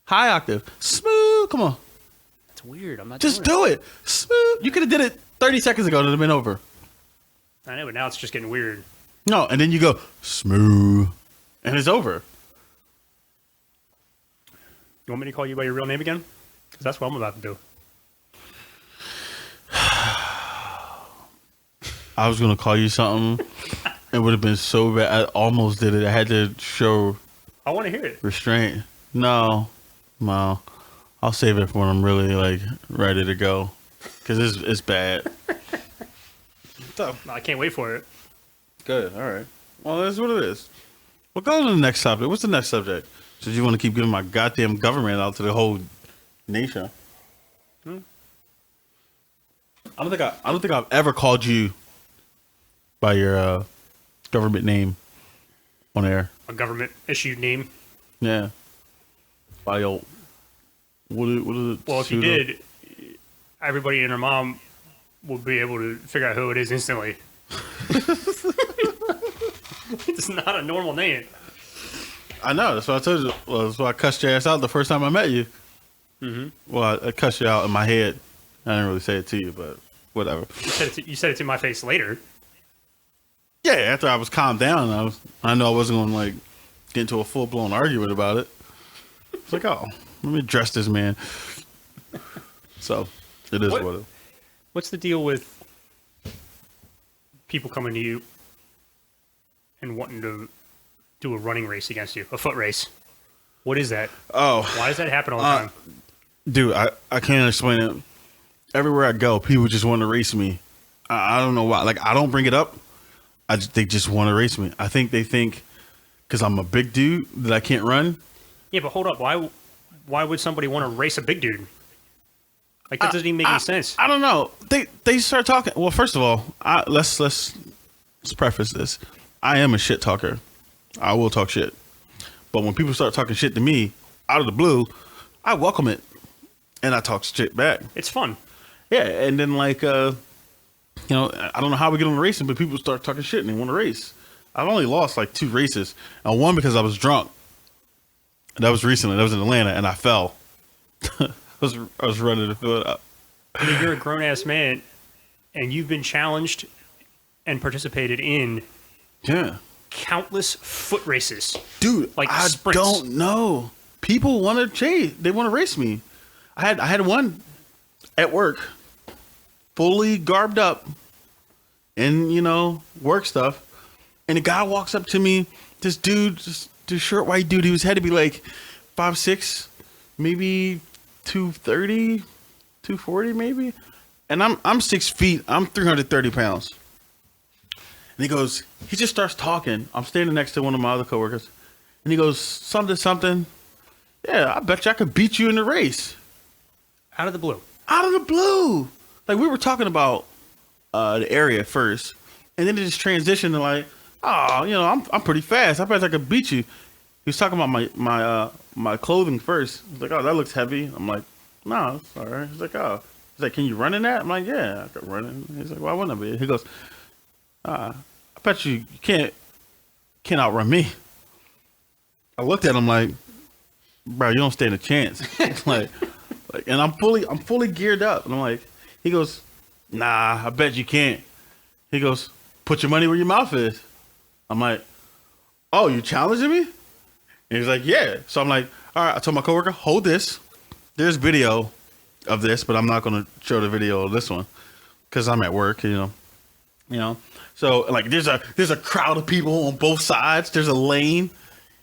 High octave. Smooth. Come on. It's weird. I'm not. Just doing do it. Smooth. You could have did it 30 seconds ago. It would have been over. it. I know, but now it's just getting weird. No. And then you go smooth. And it's over. You want me to call you by your real name again? Because that's what I'm about to do. I was going to call you something. It would have been so bad. I almost did it. I had to show I want to hear it. restraint. No. I'll save it for when I'm really like ready to go. Because it's bad. So, I can't wait for it. good. All right. Well, that's what it is. We'll go to the next subject. What's the next subject? So you want to keep giving my goddamn government out to the whole nation? I don't think I've ever called you by your government name on air. A government issued name. Yeah. By your what is it? Well, if you did, everybody and their mom will be able to figure out who it is instantly. It's not a normal name. I know. That's what I told you. Well, that's why I cussed your ass out the first time I met you. Mm-hmm. Well, I cussed you out in my head. I didn't really say it to you, but whatever. You said it to my face later. Yeah, after I was calmed down, I know I wasn't going to like get into a full blown argument about it. It's like, oh, let me address this man. So it is what it is. What's the deal with people coming to you and wanting to do a running race against you, a foot race? What is that? Oh, Why does that happen all the time? dude, I can't explain it. Everywhere I go, people just want to race me. I don't know why. Like, I don't bring it up. They just want to race me. I think they think because I'm a big dude that I can't run, Yeah, but hold up. Why would somebody want to race a big dude? Like that doesn't even make any sense. I don't know. They start talking. Well, first of all, let's preface this. I am a shit talker. I will talk shit. But when people start talking shit to me out of the blue, I welcome it and I talk shit back. It's fun. Yeah, and then like I don't know how we get on the racing, but people start talking shit and they want to race. I've only lost like 2 races, and one because I was drunk. That was recently. That was in Atlanta, and I fell. I was running to fill it up. I mean, you're a grown ass man, and you've been challenged and participated in countless foot races. Dude, like I sprints. don't know. People want to chase. They want to race me. I had one at work, fully garbed up in work stuff, and a guy walks up to me. This dude, this short white dude. Had to be like 5'6", maybe 230, 240 maybe, and I'm 6 feet. I'm 330 pounds. And he just starts talking. I'm standing next to one of my other coworkers, and he goes something. Yeah, I bet you I could beat you in the race. Out of the blue. Out of the blue. Like we were talking about the area first, and then it just transitioned to like, oh, I'm pretty fast. I bet I could beat you. He was talking about my clothing first. He's like, oh, that looks heavy. I'm like, no, it's all right. He's like, oh. He's like, can you run in that? I'm like, yeah, I could run in. He's like, why wouldn't I be? He goes, I bet you can't outrun me. I looked at him like, bro, you don't stand a chance. like, and I'm fully geared up. And I'm like, he goes, nah, I bet you can't. He goes, put your money where your mouth is. I'm like, oh, you challenging me? And he's like, yeah. So I'm like, all right. I told my coworker, hold this. There's video of this, but I'm not going to show the video of this one because I'm at work, So like, there's a crowd of people on both sides. There's a lane,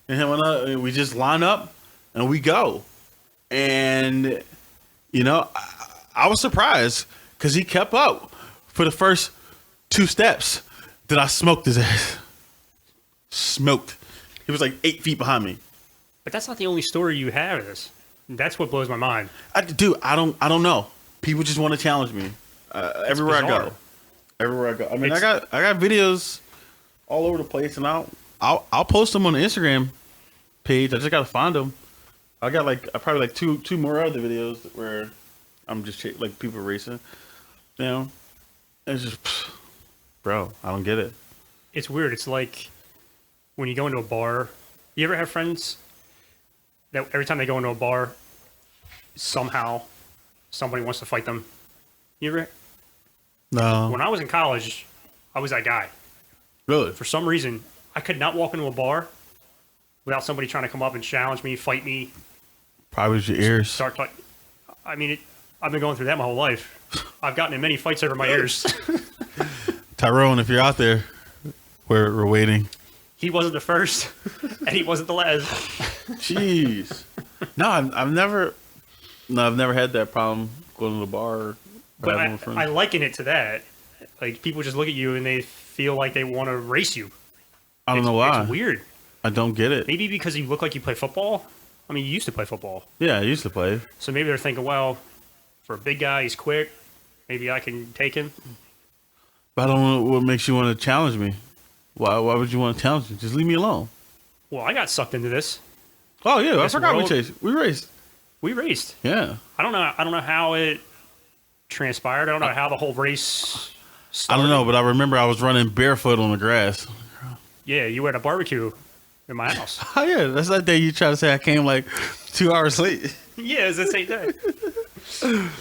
and him and I, we just line up and we go. And I was surprised because he kept up for the first 2 steps. Then I smoked his ass. Smoked. He was like 8 feet behind me. But that's not the only story you have of this. That's what blows my mind. I don't know. People just want to challenge me everywhere I go. Everywhere I go. I mean, I got videos all over the place, and I'll post them on the Instagram page. I just gotta find them. I probably like two more other videos where I'm just like people racing. It's just, bro, I don't get it. It's weird. It's like when you go into a bar. You ever have friends that every time they go into a bar, somehow somebody wants to fight them? You ever? No. When I was in college, I was that guy. Really? For some reason, I could not walk into a bar without somebody trying to come up and challenge me, fight me. Probably your ears. I mean, I've been going through that my whole life. I've gotten in many fights over my ears. Tyrone, if you're out there, we're waiting. He wasn't the first, and he wasn't the last. Jeez. No, I've never had that problem going to the bar. But I liken it to that. Like, people just look at you and they feel like they want to race you. I don't know why. It's weird. I don't get it. Maybe because you look like you play football. I mean, you used to play football. Yeah, I used to play. So maybe they're thinking, well, for a big guy, he's quick. Maybe I can take him. But I don't know what makes you want to challenge me. Why would you want to challenge me? Just leave me alone. Well, I got sucked into this. Oh yeah, I forgot we chased. We raced. We raced. Yeah. I don't know how it transpired. I don't know how the whole race started. I don't know, but I remember I was running barefoot on the grass. Yeah, you were at a barbecue in my house. Oh yeah, that's that day you tried to say I came like 2 hours late. Yeah, it's the same day.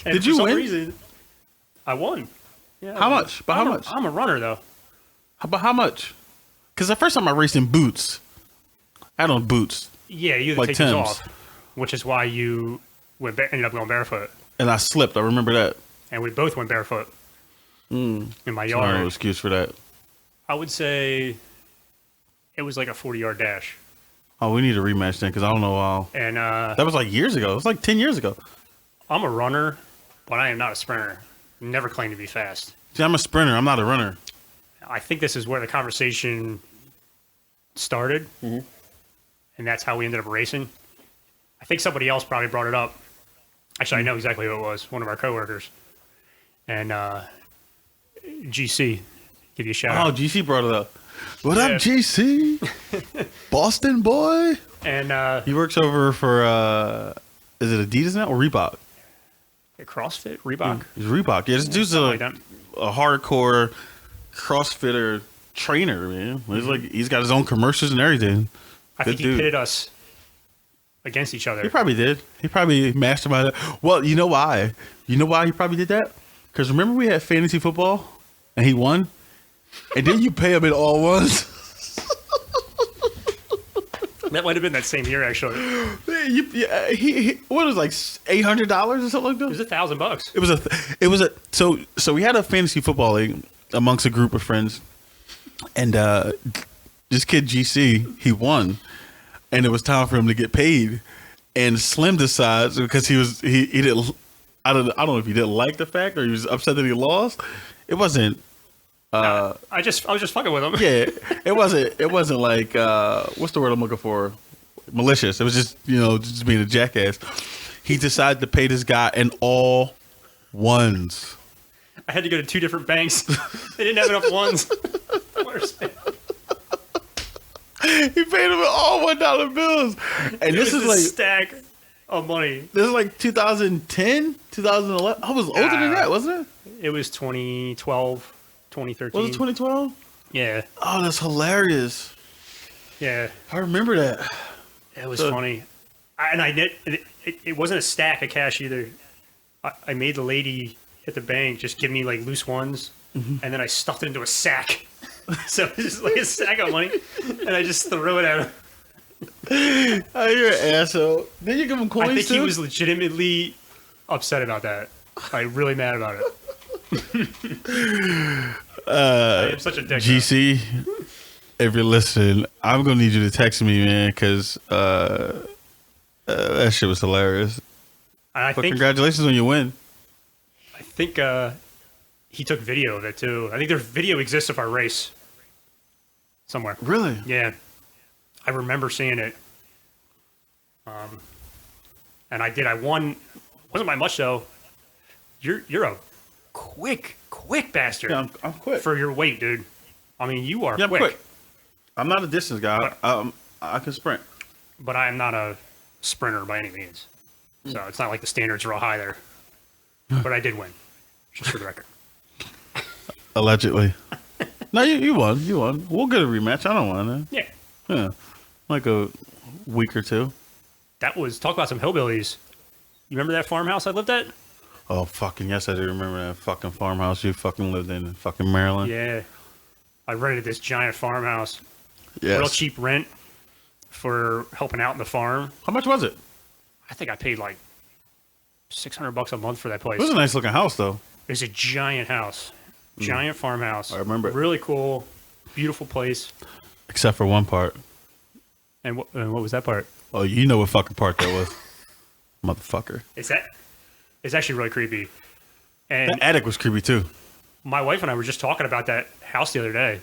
Did you win? Reason, I won. Yeah, how much? But how much? I'm a runner though. How much? Because the first time I raced in boots, I had on boots. Yeah, you like take these off, which is why you ended up going barefoot. And I slipped. I remember that. And we both went barefoot in my yard. No excuse for that. I would say it was like a 40-yard dash. Oh, we need a rematch then, because I don't know how. And that was like years ago. It was like 10 years ago. I'm a runner, but I am not a sprinter. Never claimed to be fast. See, I'm a sprinter. I'm not a runner. I think this is where the conversation started, and that's how we ended up racing. I think somebody else probably brought it up. Actually, I know exactly who it was. One of our coworkers. And GC, give you a shout Oh, out. GC brought it up. What Yeah. up, GC? Boston boy. And He works over for is it Adidas now or Reebok? CrossFit, Reebok, He's Reebok. Yeah, this dude's something like that. a hardcore CrossFitter trainer, man. He's like he's got his own commercials and everything. I think Good he dude. pitted us against each other. He probably did. He probably masterminded it. Well, you know why? You know why he probably did that? Because remember we had fantasy football and he won? And then you pay him in all ones? That might have been that same year, actually. He what was it, like $800 or something like that? It was $1,000. It was a so we had a fantasy football league amongst a group of friends, and this kid GC he won, and it was time for him to get paid, and Slim decides because he didn't I don't know if he didn't like the fact or he was upset that he lost. It wasn't. I was just fucking with him. Yeah, it wasn't like what's the word I'm looking for? Malicious. It was just just being a jackass. He decided to pay this guy in all ones. I had to go to 2 different banks. They didn't have enough ones. He paid him in all $1 bills, and this is a like stack of money. this is like 2010, 2011. I was older than that, wasn't it? It was 2012, 2013. Was it 2012? Yeah, Oh, that's hilarious. yeah. I remember that. It was So- funny. It wasn't a stack of cash either. I made the lady at the bank just give me like loose ones, and then I stuffed it into a sack. So it's just like a sack of money, and I just threw it at him. Oh, you're an asshole. Then you give him coins I think too? he was legitimately upset about that. Like really mad about it. I am such a dick. GC, if you're listening, I'm gonna need you to text me, man, because that shit was hilarious. And I But think congratulations on your win. he took video of it too. I think their video exists of our race somewhere. Really? Yeah, I remember seeing it. And I did. I won. Wasn't by much though. You're a quick bastard Yeah, I'm quick. for your weight, dude. I mean, you are Yeah, I'm quick, quick. I'm not a distance guy. I can sprint. but I am not a sprinter by any means. So it's not like the standards are real high there. But I did win, just for the record. Allegedly. No, you won. You won. We'll get a rematch. I don't want to. Yeah, Yeah. Like a week or two. that was talk about some hillbillies. You remember that farmhouse I lived at? Oh, fucking yes, I do remember that fucking farmhouse you fucking lived in fucking Maryland. Yeah, I rented this giant farmhouse, Yes. real cheap rent for helping out in the farm. How much was it? I think I paid like $600 a month for that place. It was a nice looking house, though. It's a giant house, giant farmhouse. I remember it. Really cool, beautiful place. Except for one part. And what was that part? Oh, you know what fucking part that was. Motherfucker. It's actually really creepy. And That attic was creepy, too. my wife and I were just talking about that house the other day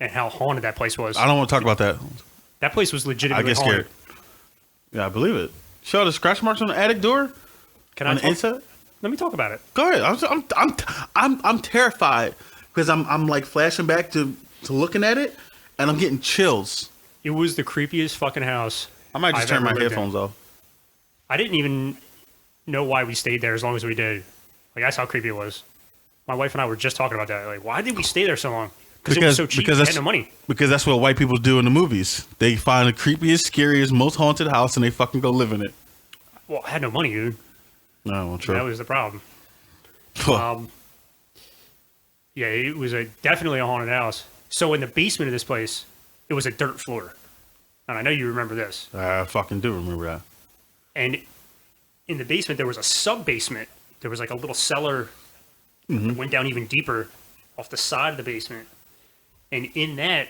and how haunted that place was. I don't want to talk about that. That place was I legitimately get haunted. scared. Yeah, I believe it. Show the scratch marks on the attic door? Can On I the talk? inside? Let me talk about it. Go ahead. I'm terrified because I'm like flashing back to looking at it, and I'm getting chills. It was the creepiest fucking house. I might just I've turn my ever lived in. headphones off. I didn't even know why we stayed there as long as we did. Like that's how creepy it was. My wife and I were just talking about that. Like, why did we stay there so long? Because it was so cheap. because We had that's no money. because that's what white people do in the movies. They find the creepiest, scariest, most haunted house, and they fucking go live in it. Well, I had no money, dude. No, well, true. That was the problem. Phew. Yeah, it was definitely a haunted house. So in the basement of this place, it was a dirt floor. And I know you remember this. I fucking do remember that. And in the basement, there was a sub-basement. There was like a little cellar that went down even deeper off the side of the basement. And in that,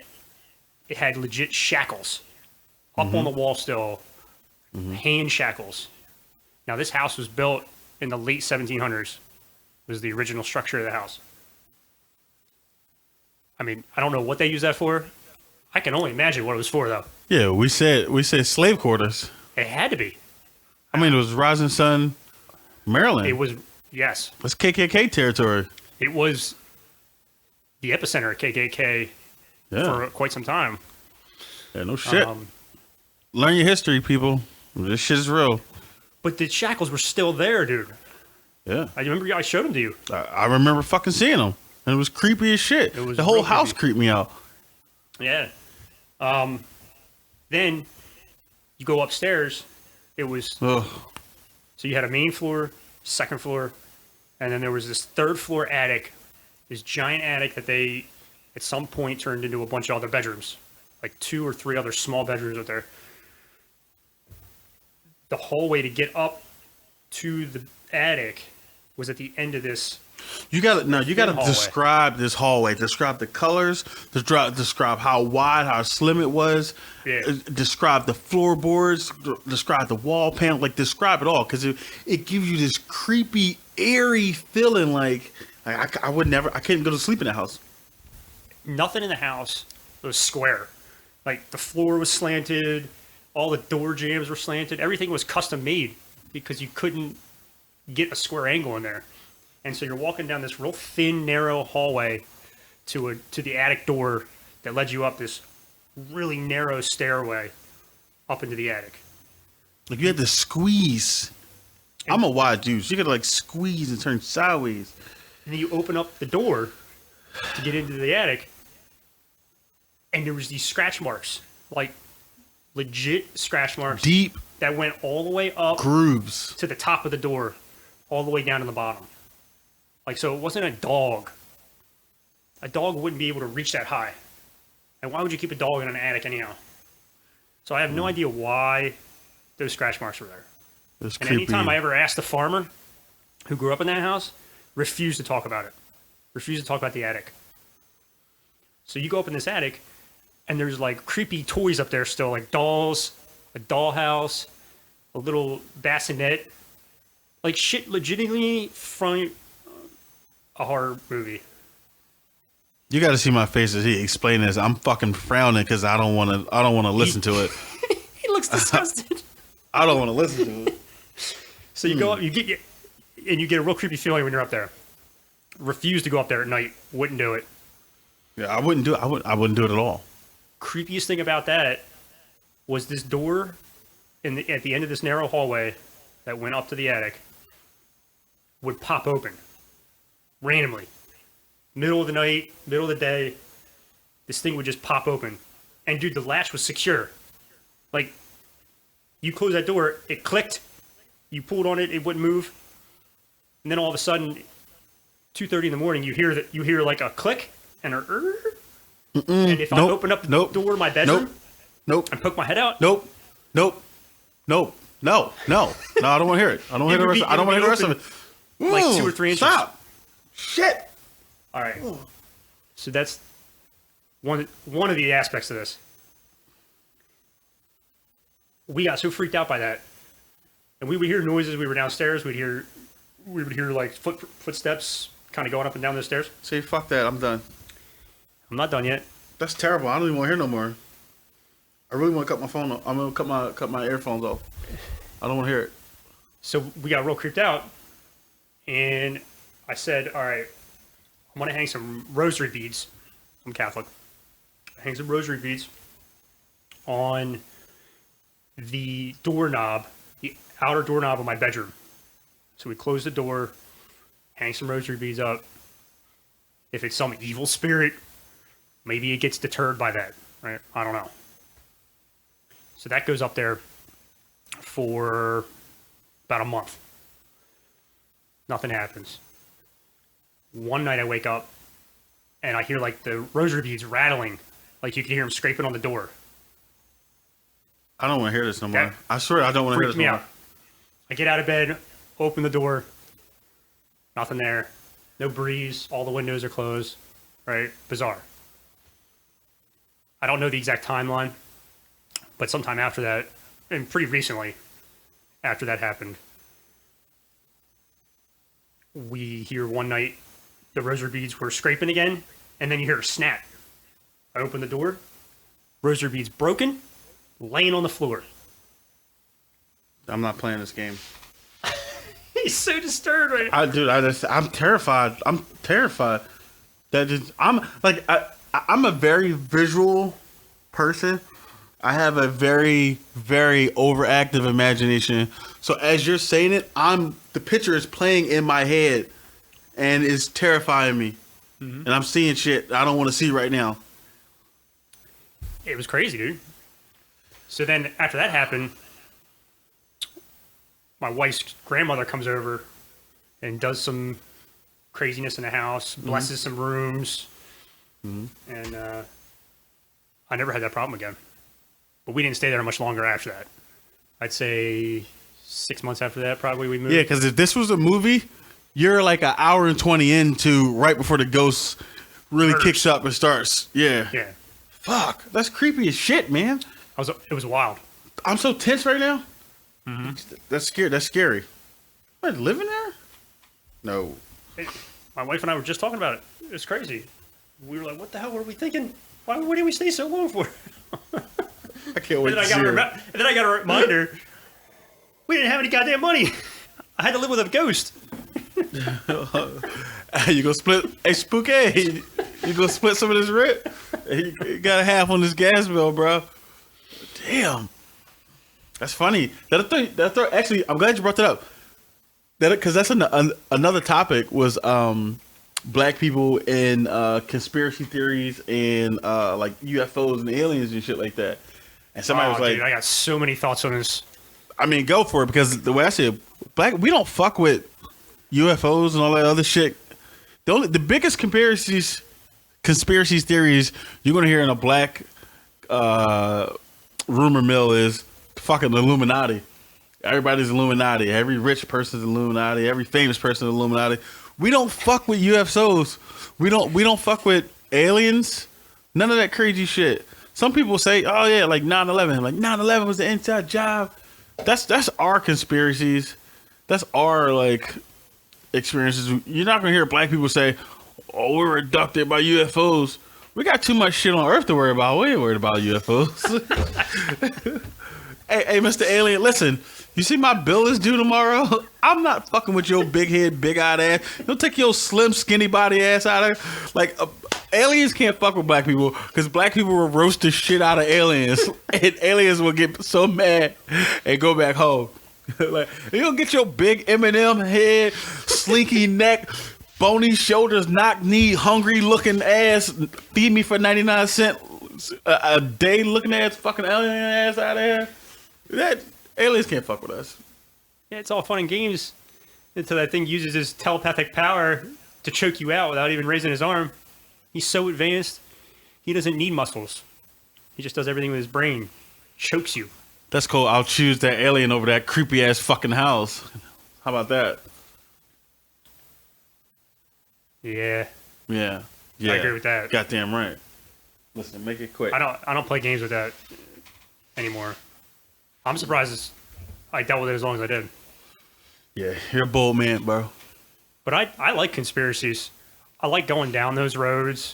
it had legit shackles up on the wall still, hand shackles. Now, this house was built in the late 1700s, was the original structure of the house. I mean, I don't know what they used that for. I can only imagine what it was for, though. Yeah, we said slave quarters. It had to be. I mean, it was Rising Sun, Maryland. It was, yes, It's KKK territory. it was the epicenter of KKK Yeah. for quite some time. Yeah, no shit. Um, Learn your history, people. This shit is real. but the shackles were still there, dude. Yeah. I remember I showed them to you. I remember fucking seeing them. And it was creepy as shit. It was the whole real house creepy. creeped me out. Yeah. Then you go upstairs. It was Ugh. so you had a main floor, second floor, and then there was this third floor attic, this giant attic that they at some point turned into a bunch of other bedrooms, like 2 or 3 other small bedrooms up there. The hallway to get up to the attic was at the end of this. You gotta hallway. describe this hallway. Describe the colors. Describe how wide, how slim it was. Yeah. Describe the floorboards. Describe the wall panel. Like describe it all, because it gives you this creepy, airy feeling. Like I would never. I couldn't go to sleep in that house. Nothing in the house was square. Like the floor was slanted, all the door jambs were slanted. Everything was custom made because you couldn't get a square angle in there. And so you're walking down this real thin, narrow hallway to the attic door that led you up this really narrow stairway up into the attic. Like you had to squeeze. I'm a wide dude. So you could like squeeze and turn sideways. And then you open up the door to get into the attic, and there was these scratch marks, like legit scratch marks Deep that went all the way up grooves. to the top of the door, all the way down to the bottom. Like, so it wasn't a dog. A dog wouldn't be able to reach that high. And why would you keep a dog in an attic anyhow? So I have no idea why those scratch marks were there. It's And creepy. anytime I ever asked a farmer who grew up in that house, refused to talk about it. Refused to talk about the attic. So you go up in this attic, and there's like creepy toys up there still, like dolls, a dollhouse, a little bassinet, like shit legitimately from a horror movie. You got to see my face as he explained this. I'm fucking frowning because I don't want to. I don't want to listen to it. He looks disgusted. I don't want to listen to it. So you go up, you get a real creepy feeling when you're up there. Refuse to go up there at night. Wouldn't do it. Yeah, I wouldn't do it. I wouldn't do it at all. Creepiest thing about that was this door at the end of this narrow hallway that went up to the attic would pop open randomly. Middle of the night, middle of the day, this thing would just pop open. And dude, the latch was secure. Like, you close that door, it clicked, you pulled on it, it wouldn't move. And then all of a sudden, 2:30 in the morning, you hear like a click and a and if I Nope. open up the Nope. door to my bedroom Nope. and poke my head out, Nope. Nope. Nope. No. No. No. I don't want to hear it. I don't want to hear the rest. I don't want to hear the rest of it. like Ooh, 2 or 3 inches. Stop. Shit. All right. So that's one of the aspects of this. We got so freaked out by that, and we would hear noises. We were downstairs. We would hear like footsteps kind of going up and down the stairs. Say fuck that. I'm done. I'm not done yet. That's terrible. I don't even want to hear no more. I really want to cut my phone off. I'm gonna cut my earphones off. I don't want to hear it. So we got real creeped out, and I said, "All right, I'm gonna hang some rosary beads. I'm Catholic. Hang some rosary beads on the doorknob, the outer doorknob of my bedroom." So we close the door, hang some rosary beads up. If it's some evil spirit, maybe it gets deterred by that, right? I don't know. So that goes up there for about a month. Nothing happens. One night I wake up and I hear like the rosary beads rattling, like you can hear them scraping on the door. I don't want to hear this no more. That I swear I don't want to hear Freaked this me no out. more. I get out of bed, open the door, nothing there. No breeze, all the windows are closed, right? Bizarre. I don't know the exact timeline, but sometime after that, and pretty recently, after that happened, we hear one night the rosary beads were scraping again, and then you hear a snap. I open the door, rosary beads broken, laying on the floor. I'm not playing this game. He's so disturbed right now. I'm terrified. I'm terrified. I'm a very visual person. I have a very, very overactive imagination. So as you're saying it, the picture is playing in my head, and it's terrifying me. And I'm seeing shit I don't want to see right now. It was crazy, dude. So then after that happened, my wife's grandmother comes over and does some craziness in the house, blesses some rooms, and I never had that problem again. But we didn't stay there much longer after that. I'd say 6 months after that, probably we moved. Yeah, because if this was a movie, you're like an hour and 20 into right before the ghost really kicks up and starts. Yeah. Yeah. Fuck. That's creepy as shit, man. It was wild. I'm so tense right now. That's scary. That's scary. What, living there? No. My wife and I were just talking about it. It's crazy. We were like, what the hell were we thinking? Why did we stay so long for? I can't wait And to see then her. You gonna split? Hey, Spooky, you gonna split some of this rent? You got a half on this gas bill, bro. Damn, that's funny. Actually, I'm glad you brought that up. Because that's another topic was black people and conspiracy theories and like UFOs and aliens and shit like that. And somebody was like, dude, I got so many thoughts on this. I mean, go for it, because the way I see it, we don't fuck with UFOs and all that other shit. The biggest conspiracy theories you're gonna hear in a black rumor mill is fucking Illuminati. Everybody's Illuminati. Every rich person's Illuminati. Every famous person's Illuminati. We don't fuck with UFOs. We don't fuck with aliens. None of that crazy shit. Some people say, oh yeah, like 9/11. Like 9/11 was the inside job. That's our conspiracies. That's our like experiences. You're not gonna hear black people say, oh, we were abducted by UFOs. We got too much shit on Earth to worry about. We ain't worried about UFOs. Hey, Mr. Alien, listen. You see my bill is due tomorrow? I'm not fucking with your big head, big eyed ass. You'll take your slim, skinny body ass out of there. Like, aliens can't fuck with black people because black people will roast the shit out of aliens. And aliens will get so mad and go back home. Like, you'll get your big Eminem head, slinky neck, bony shoulders, knock knee, hungry looking ass, feed me for 99 cents a day looking ass, fucking alien ass out of here. That aliens can't fuck with us. Yeah, it's all fun and games until that thing uses his telepathic power to choke you out without even raising his arm. He's so advanced, he doesn't need muscles. He just does everything with his brain. Chokes you. That's cool. I'll choose that alien over that creepy ass fucking house. How about that? Yeah. Yeah. I agree with that. Goddamn right. Listen, make it quick. I don't play games with that anymore. I'm surprised I dealt with it as long as I did. Yeah, you're a bold man, bro. But I like conspiracies. I like going down those roads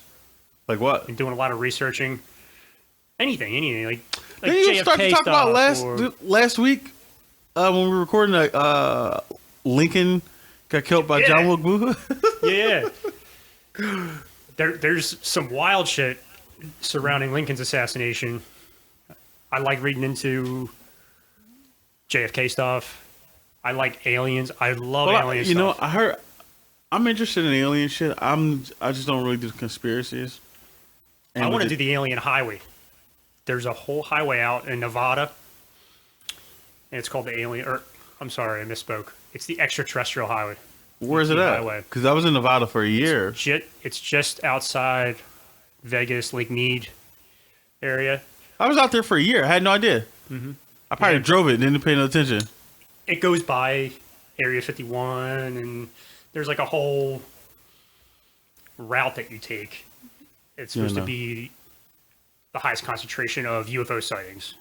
Like what? and doing a lot of researching. Anything. Like Didn't you JFK start to talk about stuff last week when we were recording Lincoln got killed by John Wilkes Booth? Yeah. There's some wild shit surrounding Lincoln's assassination. I like reading into JFK stuff. I like aliens. I love alien stuff. You know, I'm interested in alien shit. I just don't really do conspiracies. I want to do the alien highway. There's a whole highway out in Nevada, and it's called the alien. Or I'm sorry, I misspoke. It's the extraterrestrial highway. Where is it at? Because I was in Nevada for a year. It's just outside Vegas, Lake Mead area. I was out there for a year. I had no idea. Mm-hmm. I probably drove it and didn't pay no attention. It goes by Area 51, and there's like a whole route that you take. It's supposed to be the highest concentration of UFO sightings.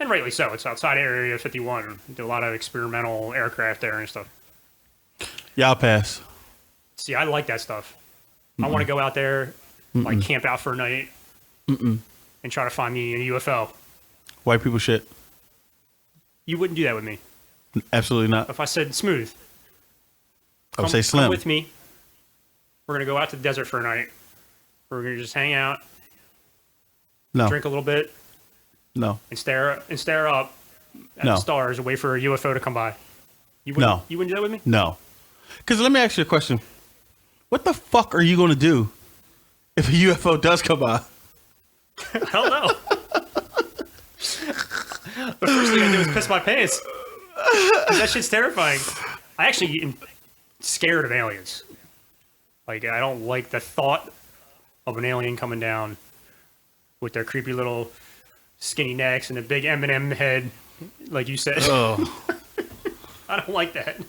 And rightly so. It's outside Area 51. We do a lot of experimental aircraft there and stuff. Yeah, I'll pass. See, I like that stuff. I want to go out there, like camp out for a night, and try to find me a UFO. White people shit. You wouldn't do that with me. Absolutely not. If I said Smooth, I would say Slim. come with me. We're gonna go out to the desert for a night. We're gonna just hang out, No, drink a little bit, no, and stare up at No. the stars and wait for a UFO to come by. You No. wouldn't do that with me? no. Because let me ask you a question. What the fuck are you going to do if a UFO does come by? Hell no. The first thing I do is piss my pants. 'Cause that shit's terrifying. I actually am scared of aliens. Like, I don't like the thought of an alien coming down with their creepy little skinny necks and a big M&M head, like you said. Oh, I don't like that.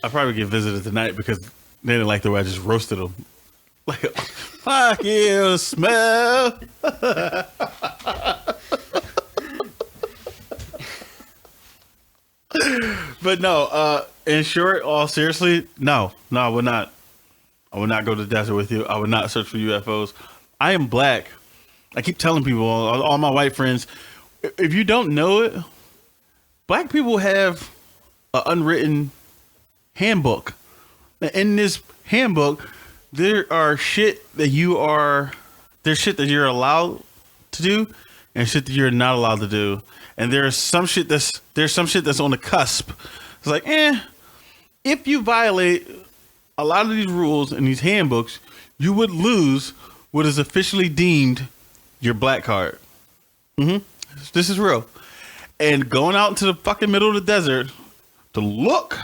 I probably get visited tonight because they didn't like the way I just roasted them. Like, fuck you, smell. But no, in short, all seriously, no, I would not. I would not go to the desert with you. I would not search for UFOs. I am black. I keep telling people, all my white friends, if you don't know it, black people have an unwritten handbook. In this handbook, there's shit that you're allowed to do and shit that you're not allowed to do. And there's some shit that's on the cusp. It's like, if you violate a lot of these rules in these handbooks, you would lose what is officially deemed your black card. This is real. And going out into the fucking middle of the desert to look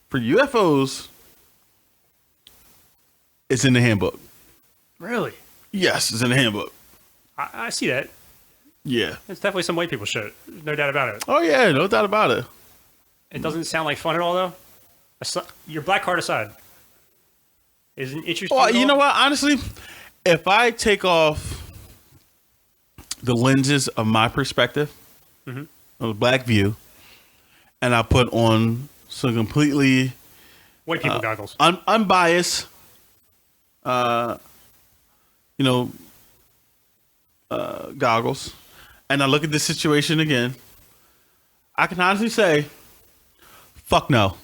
for UFOs is in the handbook. Really? Yes, it's in the handbook. I see that. Yeah. It's definitely some white people shit. No doubt about it. Oh yeah, no doubt about it. It doesn't sound like fun at all, though. Your black card aside. Isn't interesting. Well, at you all? know what? Honestly, if I take off the lenses of my perspective, of the black view, and I put on some completely White people goggles. unbiased, goggles, and I look at this situation again, I can honestly say, fuck no.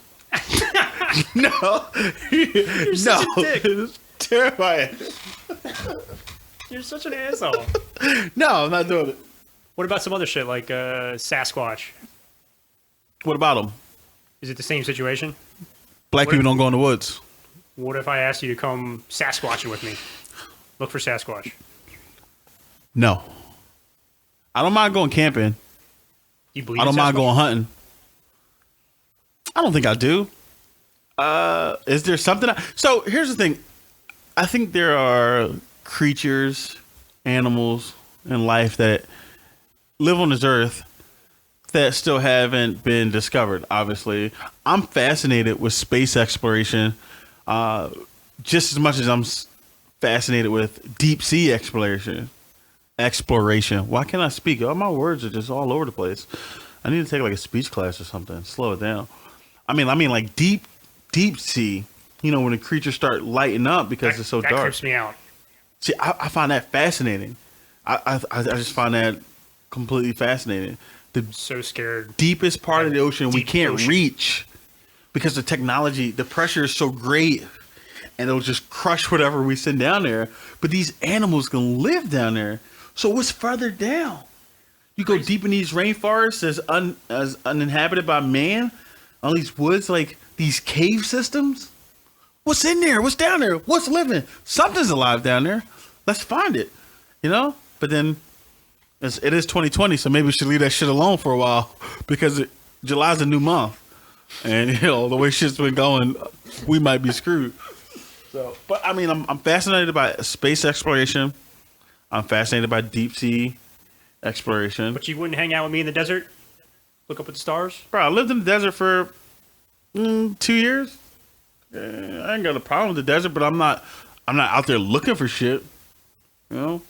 No. You're such a dick. It's terrifying. You're such an asshole. No, I'm not doing it. What about some other shit like Sasquatch? What about them? Is it the same situation? Black people don't go in the woods. What if I asked you to come Sasquatching with me? Look for Sasquatch. No. I don't mind going camping. You believe I don't in mind Sasquatch? going hunting. I don't think I do. Is there something? So here's the thing. I think there are creatures, animals in life that live on this earth that still haven't been discovered. Obviously, I'm fascinated with space exploration, just as much as I'm fascinated with deep sea exploration. Why can't I speak? All my words are just all over the place. I need to take like a speech class or something. Slow it down. I mean like deep sea. You know, when the creatures start lighting up because it's so that dark. creeps me out. See, I find that fascinating. I just find that completely fascinating. The So scared. deepest part of the ocean we Deep can't ocean. reach because the technology, the pressure is so great, and it'll just crush whatever we send down there. But these animals can live down there. So what's further down? You go deep in these rainforests as uninhabited by man, all these woods, like these cave systems. What's in there? What's down there? What's living? Something's alive down there. Let's find it. You know? But then it is 2020, so maybe we should leave that shit alone for a while because July's a new month. And, you know, the way shit's been going, we might be screwed. So, but I mean, I'm fascinated by space exploration. I'm fascinated by deep sea exploration. But you wouldn't hang out with me in the desert? Look up at the stars? Bro, I lived in the desert for 2 years. I ain't got a problem with the desert, but I'm not out there looking for shit. You know?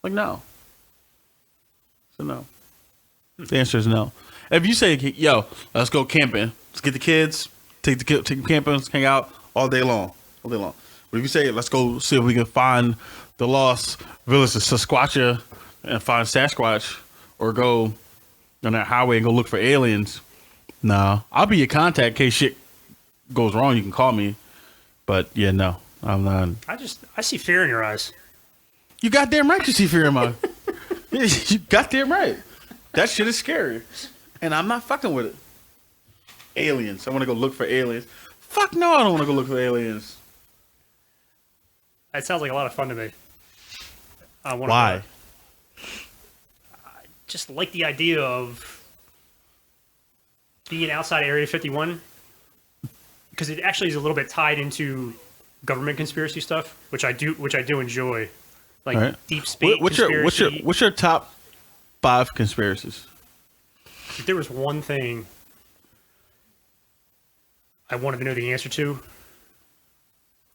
Like, no. So, no. The answer is no. If you say, yo, let's go camping. Let's get the kids, take them camping, let's hang out all day long. But if you say, let's go see if we can find the lost village of Sasquatch and find Sasquatch, or go on that highway and go look for aliens, No, I'll be your contact in case shit goes wrong. You can call me. But yeah, no, I'm not. I see fear in your eyes. You goddamn right you see fear in my. You goddamn right. That shit is scary. And I'm not fucking with it. Aliens. I want to go look for aliens. Fuck no, I don't want to go look for aliens. That sounds like a lot of fun to me. Why? I just like the idea of being outside Area 51 because it actually is a little bit tied into government conspiracy stuff, which I do enjoy, like All right. deep space conspiracy. What's your top 5 conspiracies? If there was one thing I wanted to know the answer to,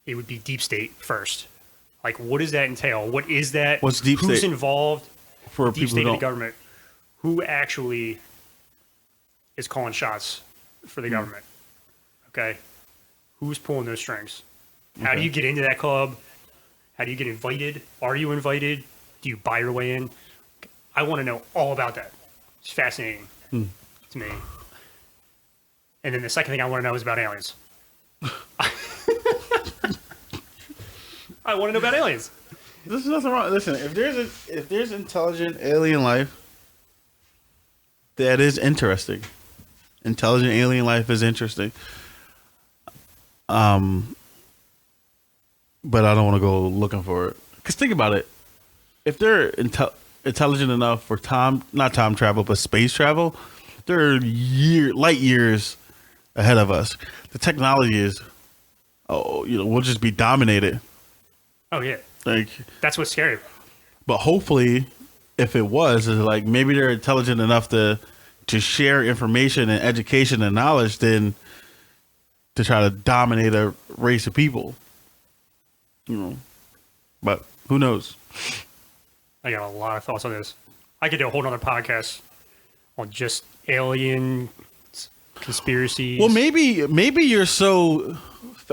it would be deep state first. Like, what does that entail? What is that? What's deep Who's state? involved? For Deep people state who of the don't. government. Who actually is calling shots for the government? Okay. Who's pulling those strings? How do you get into that club? How do you get invited? Are you invited? Do you buy your way in? I want to know all about that. It's fascinating to me. And then the second thing I want to know is about aliens. I want to know about aliens. There's nothing wrong. Listen, if there's intelligent alien life, that is interesting. Intelligent alien life is interesting. But I don't want to go looking for it. Cause think about it. If they're intelligent enough for not time travel, but space travel, they're light years ahead of us. The technology is, we'll just be dominated. Oh, yeah. Like, That's what's scary. but hopefully, if it was, is like maybe they're intelligent enough to share information and education and knowledge than to try to dominate a race of people. But who knows? I got a lot of thoughts on this. I could do a whole nother podcast on just alien conspiracies. Well, maybe you're so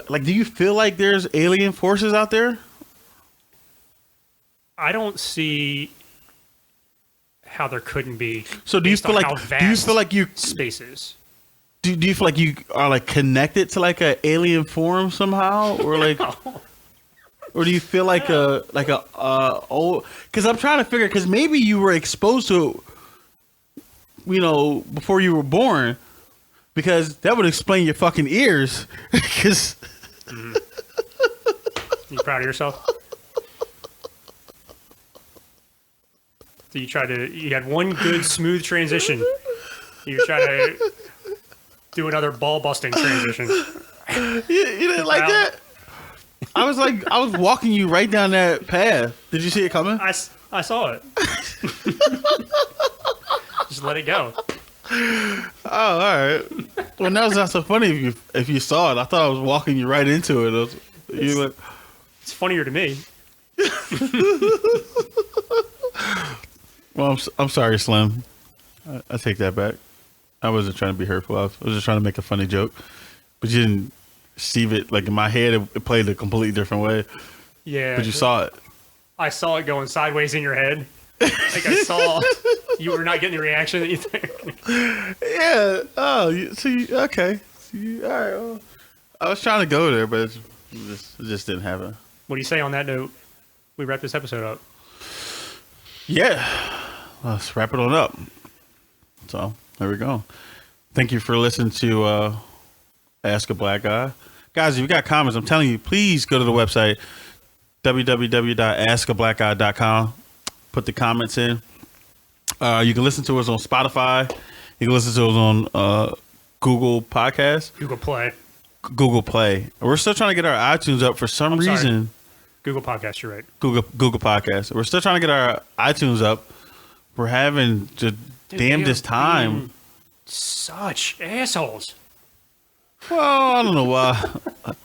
like. Do you feel like there's alien forces out there? I don't see how there couldn't be. So do you based feel on like? how Do you vast feel like you? space is? Do you feel like you are like connected to like a alien form somehow, or like? Or do you feel like a old? Because I'm trying to figure. Because maybe you were exposed to, before you were born. Because that would explain your fucking ears. Because You proud of yourself? So you had one good smooth transition. You try to do another ball busting transition. you didn't like Proud. that. I was walking you right down that path. Did you see it coming? I saw it. Just let it go. Oh, all right. Well, that was not so funny if you saw it. I thought I was walking you right into it. It's funnier to me. Well, I'm sorry, Slim. I take that back. I wasn't trying to be hurtful. I was just trying to make a funny joke, but you didn't see it. Like in my head, it played a completely different way. Yeah. But you saw it. I saw it going sideways in your head. Like I saw you were not getting the reaction that you think. Yeah. Oh, okay. All right. Well, I was trying to go there, but it just didn't happen. What do you say on that note? We wrap this episode up. Yeah. Let's wrap it on up. So there we go. Thank you for listening to Ask a Black Guy. Guys, if you got comments, I'm telling you, please go to the website, www.askablackguy.com. Put the comments in. You can listen to us on Spotify. You can listen to us on Google Podcasts. Google Play. We're still trying to get our iTunes up for some reason. Google Podcast, you're right. Google Podcasts. We're still trying to get our iTunes up. We're having the damnedest time. Such assholes. Well, I don't know why.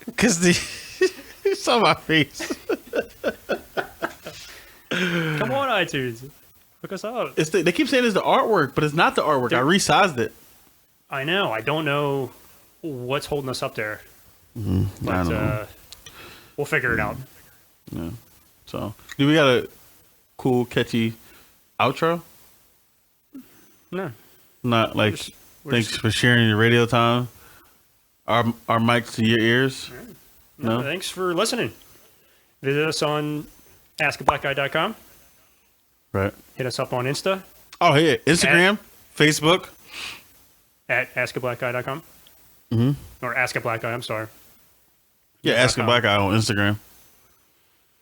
Because it's on my face. Come on, iTunes. Look us up. They keep saying it's the artwork, but it's not the artwork. I resized it. I know. I don't know what's holding us up there. But I don't know. We'll figure it out. Yeah. So, do we got a cool, catchy outro? No. Not like... Thanks for sharing your radio time. Our mics to your ears. No, No? thanks for listening. Visit us on askablackguy.com. Right. Hit us up on Insta Oh, yeah. Instagram, Facebook. at askablackguy.com. Or askablackguy, I'm sorry. Yeah, Ask a .com. Black Guy on Instagram.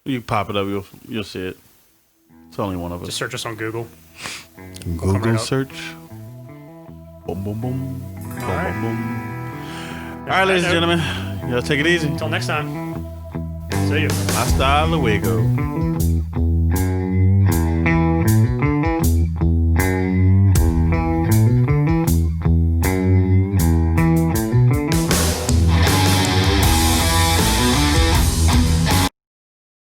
You pop it up, you'll see it. It's only one of us. Just search us on Google. Google right up. search. Boom, boom, boom. Boom, right. boom, boom. All right, ladies and gentlemen. Y'all take it easy. Until next time. See you. Hasta luego.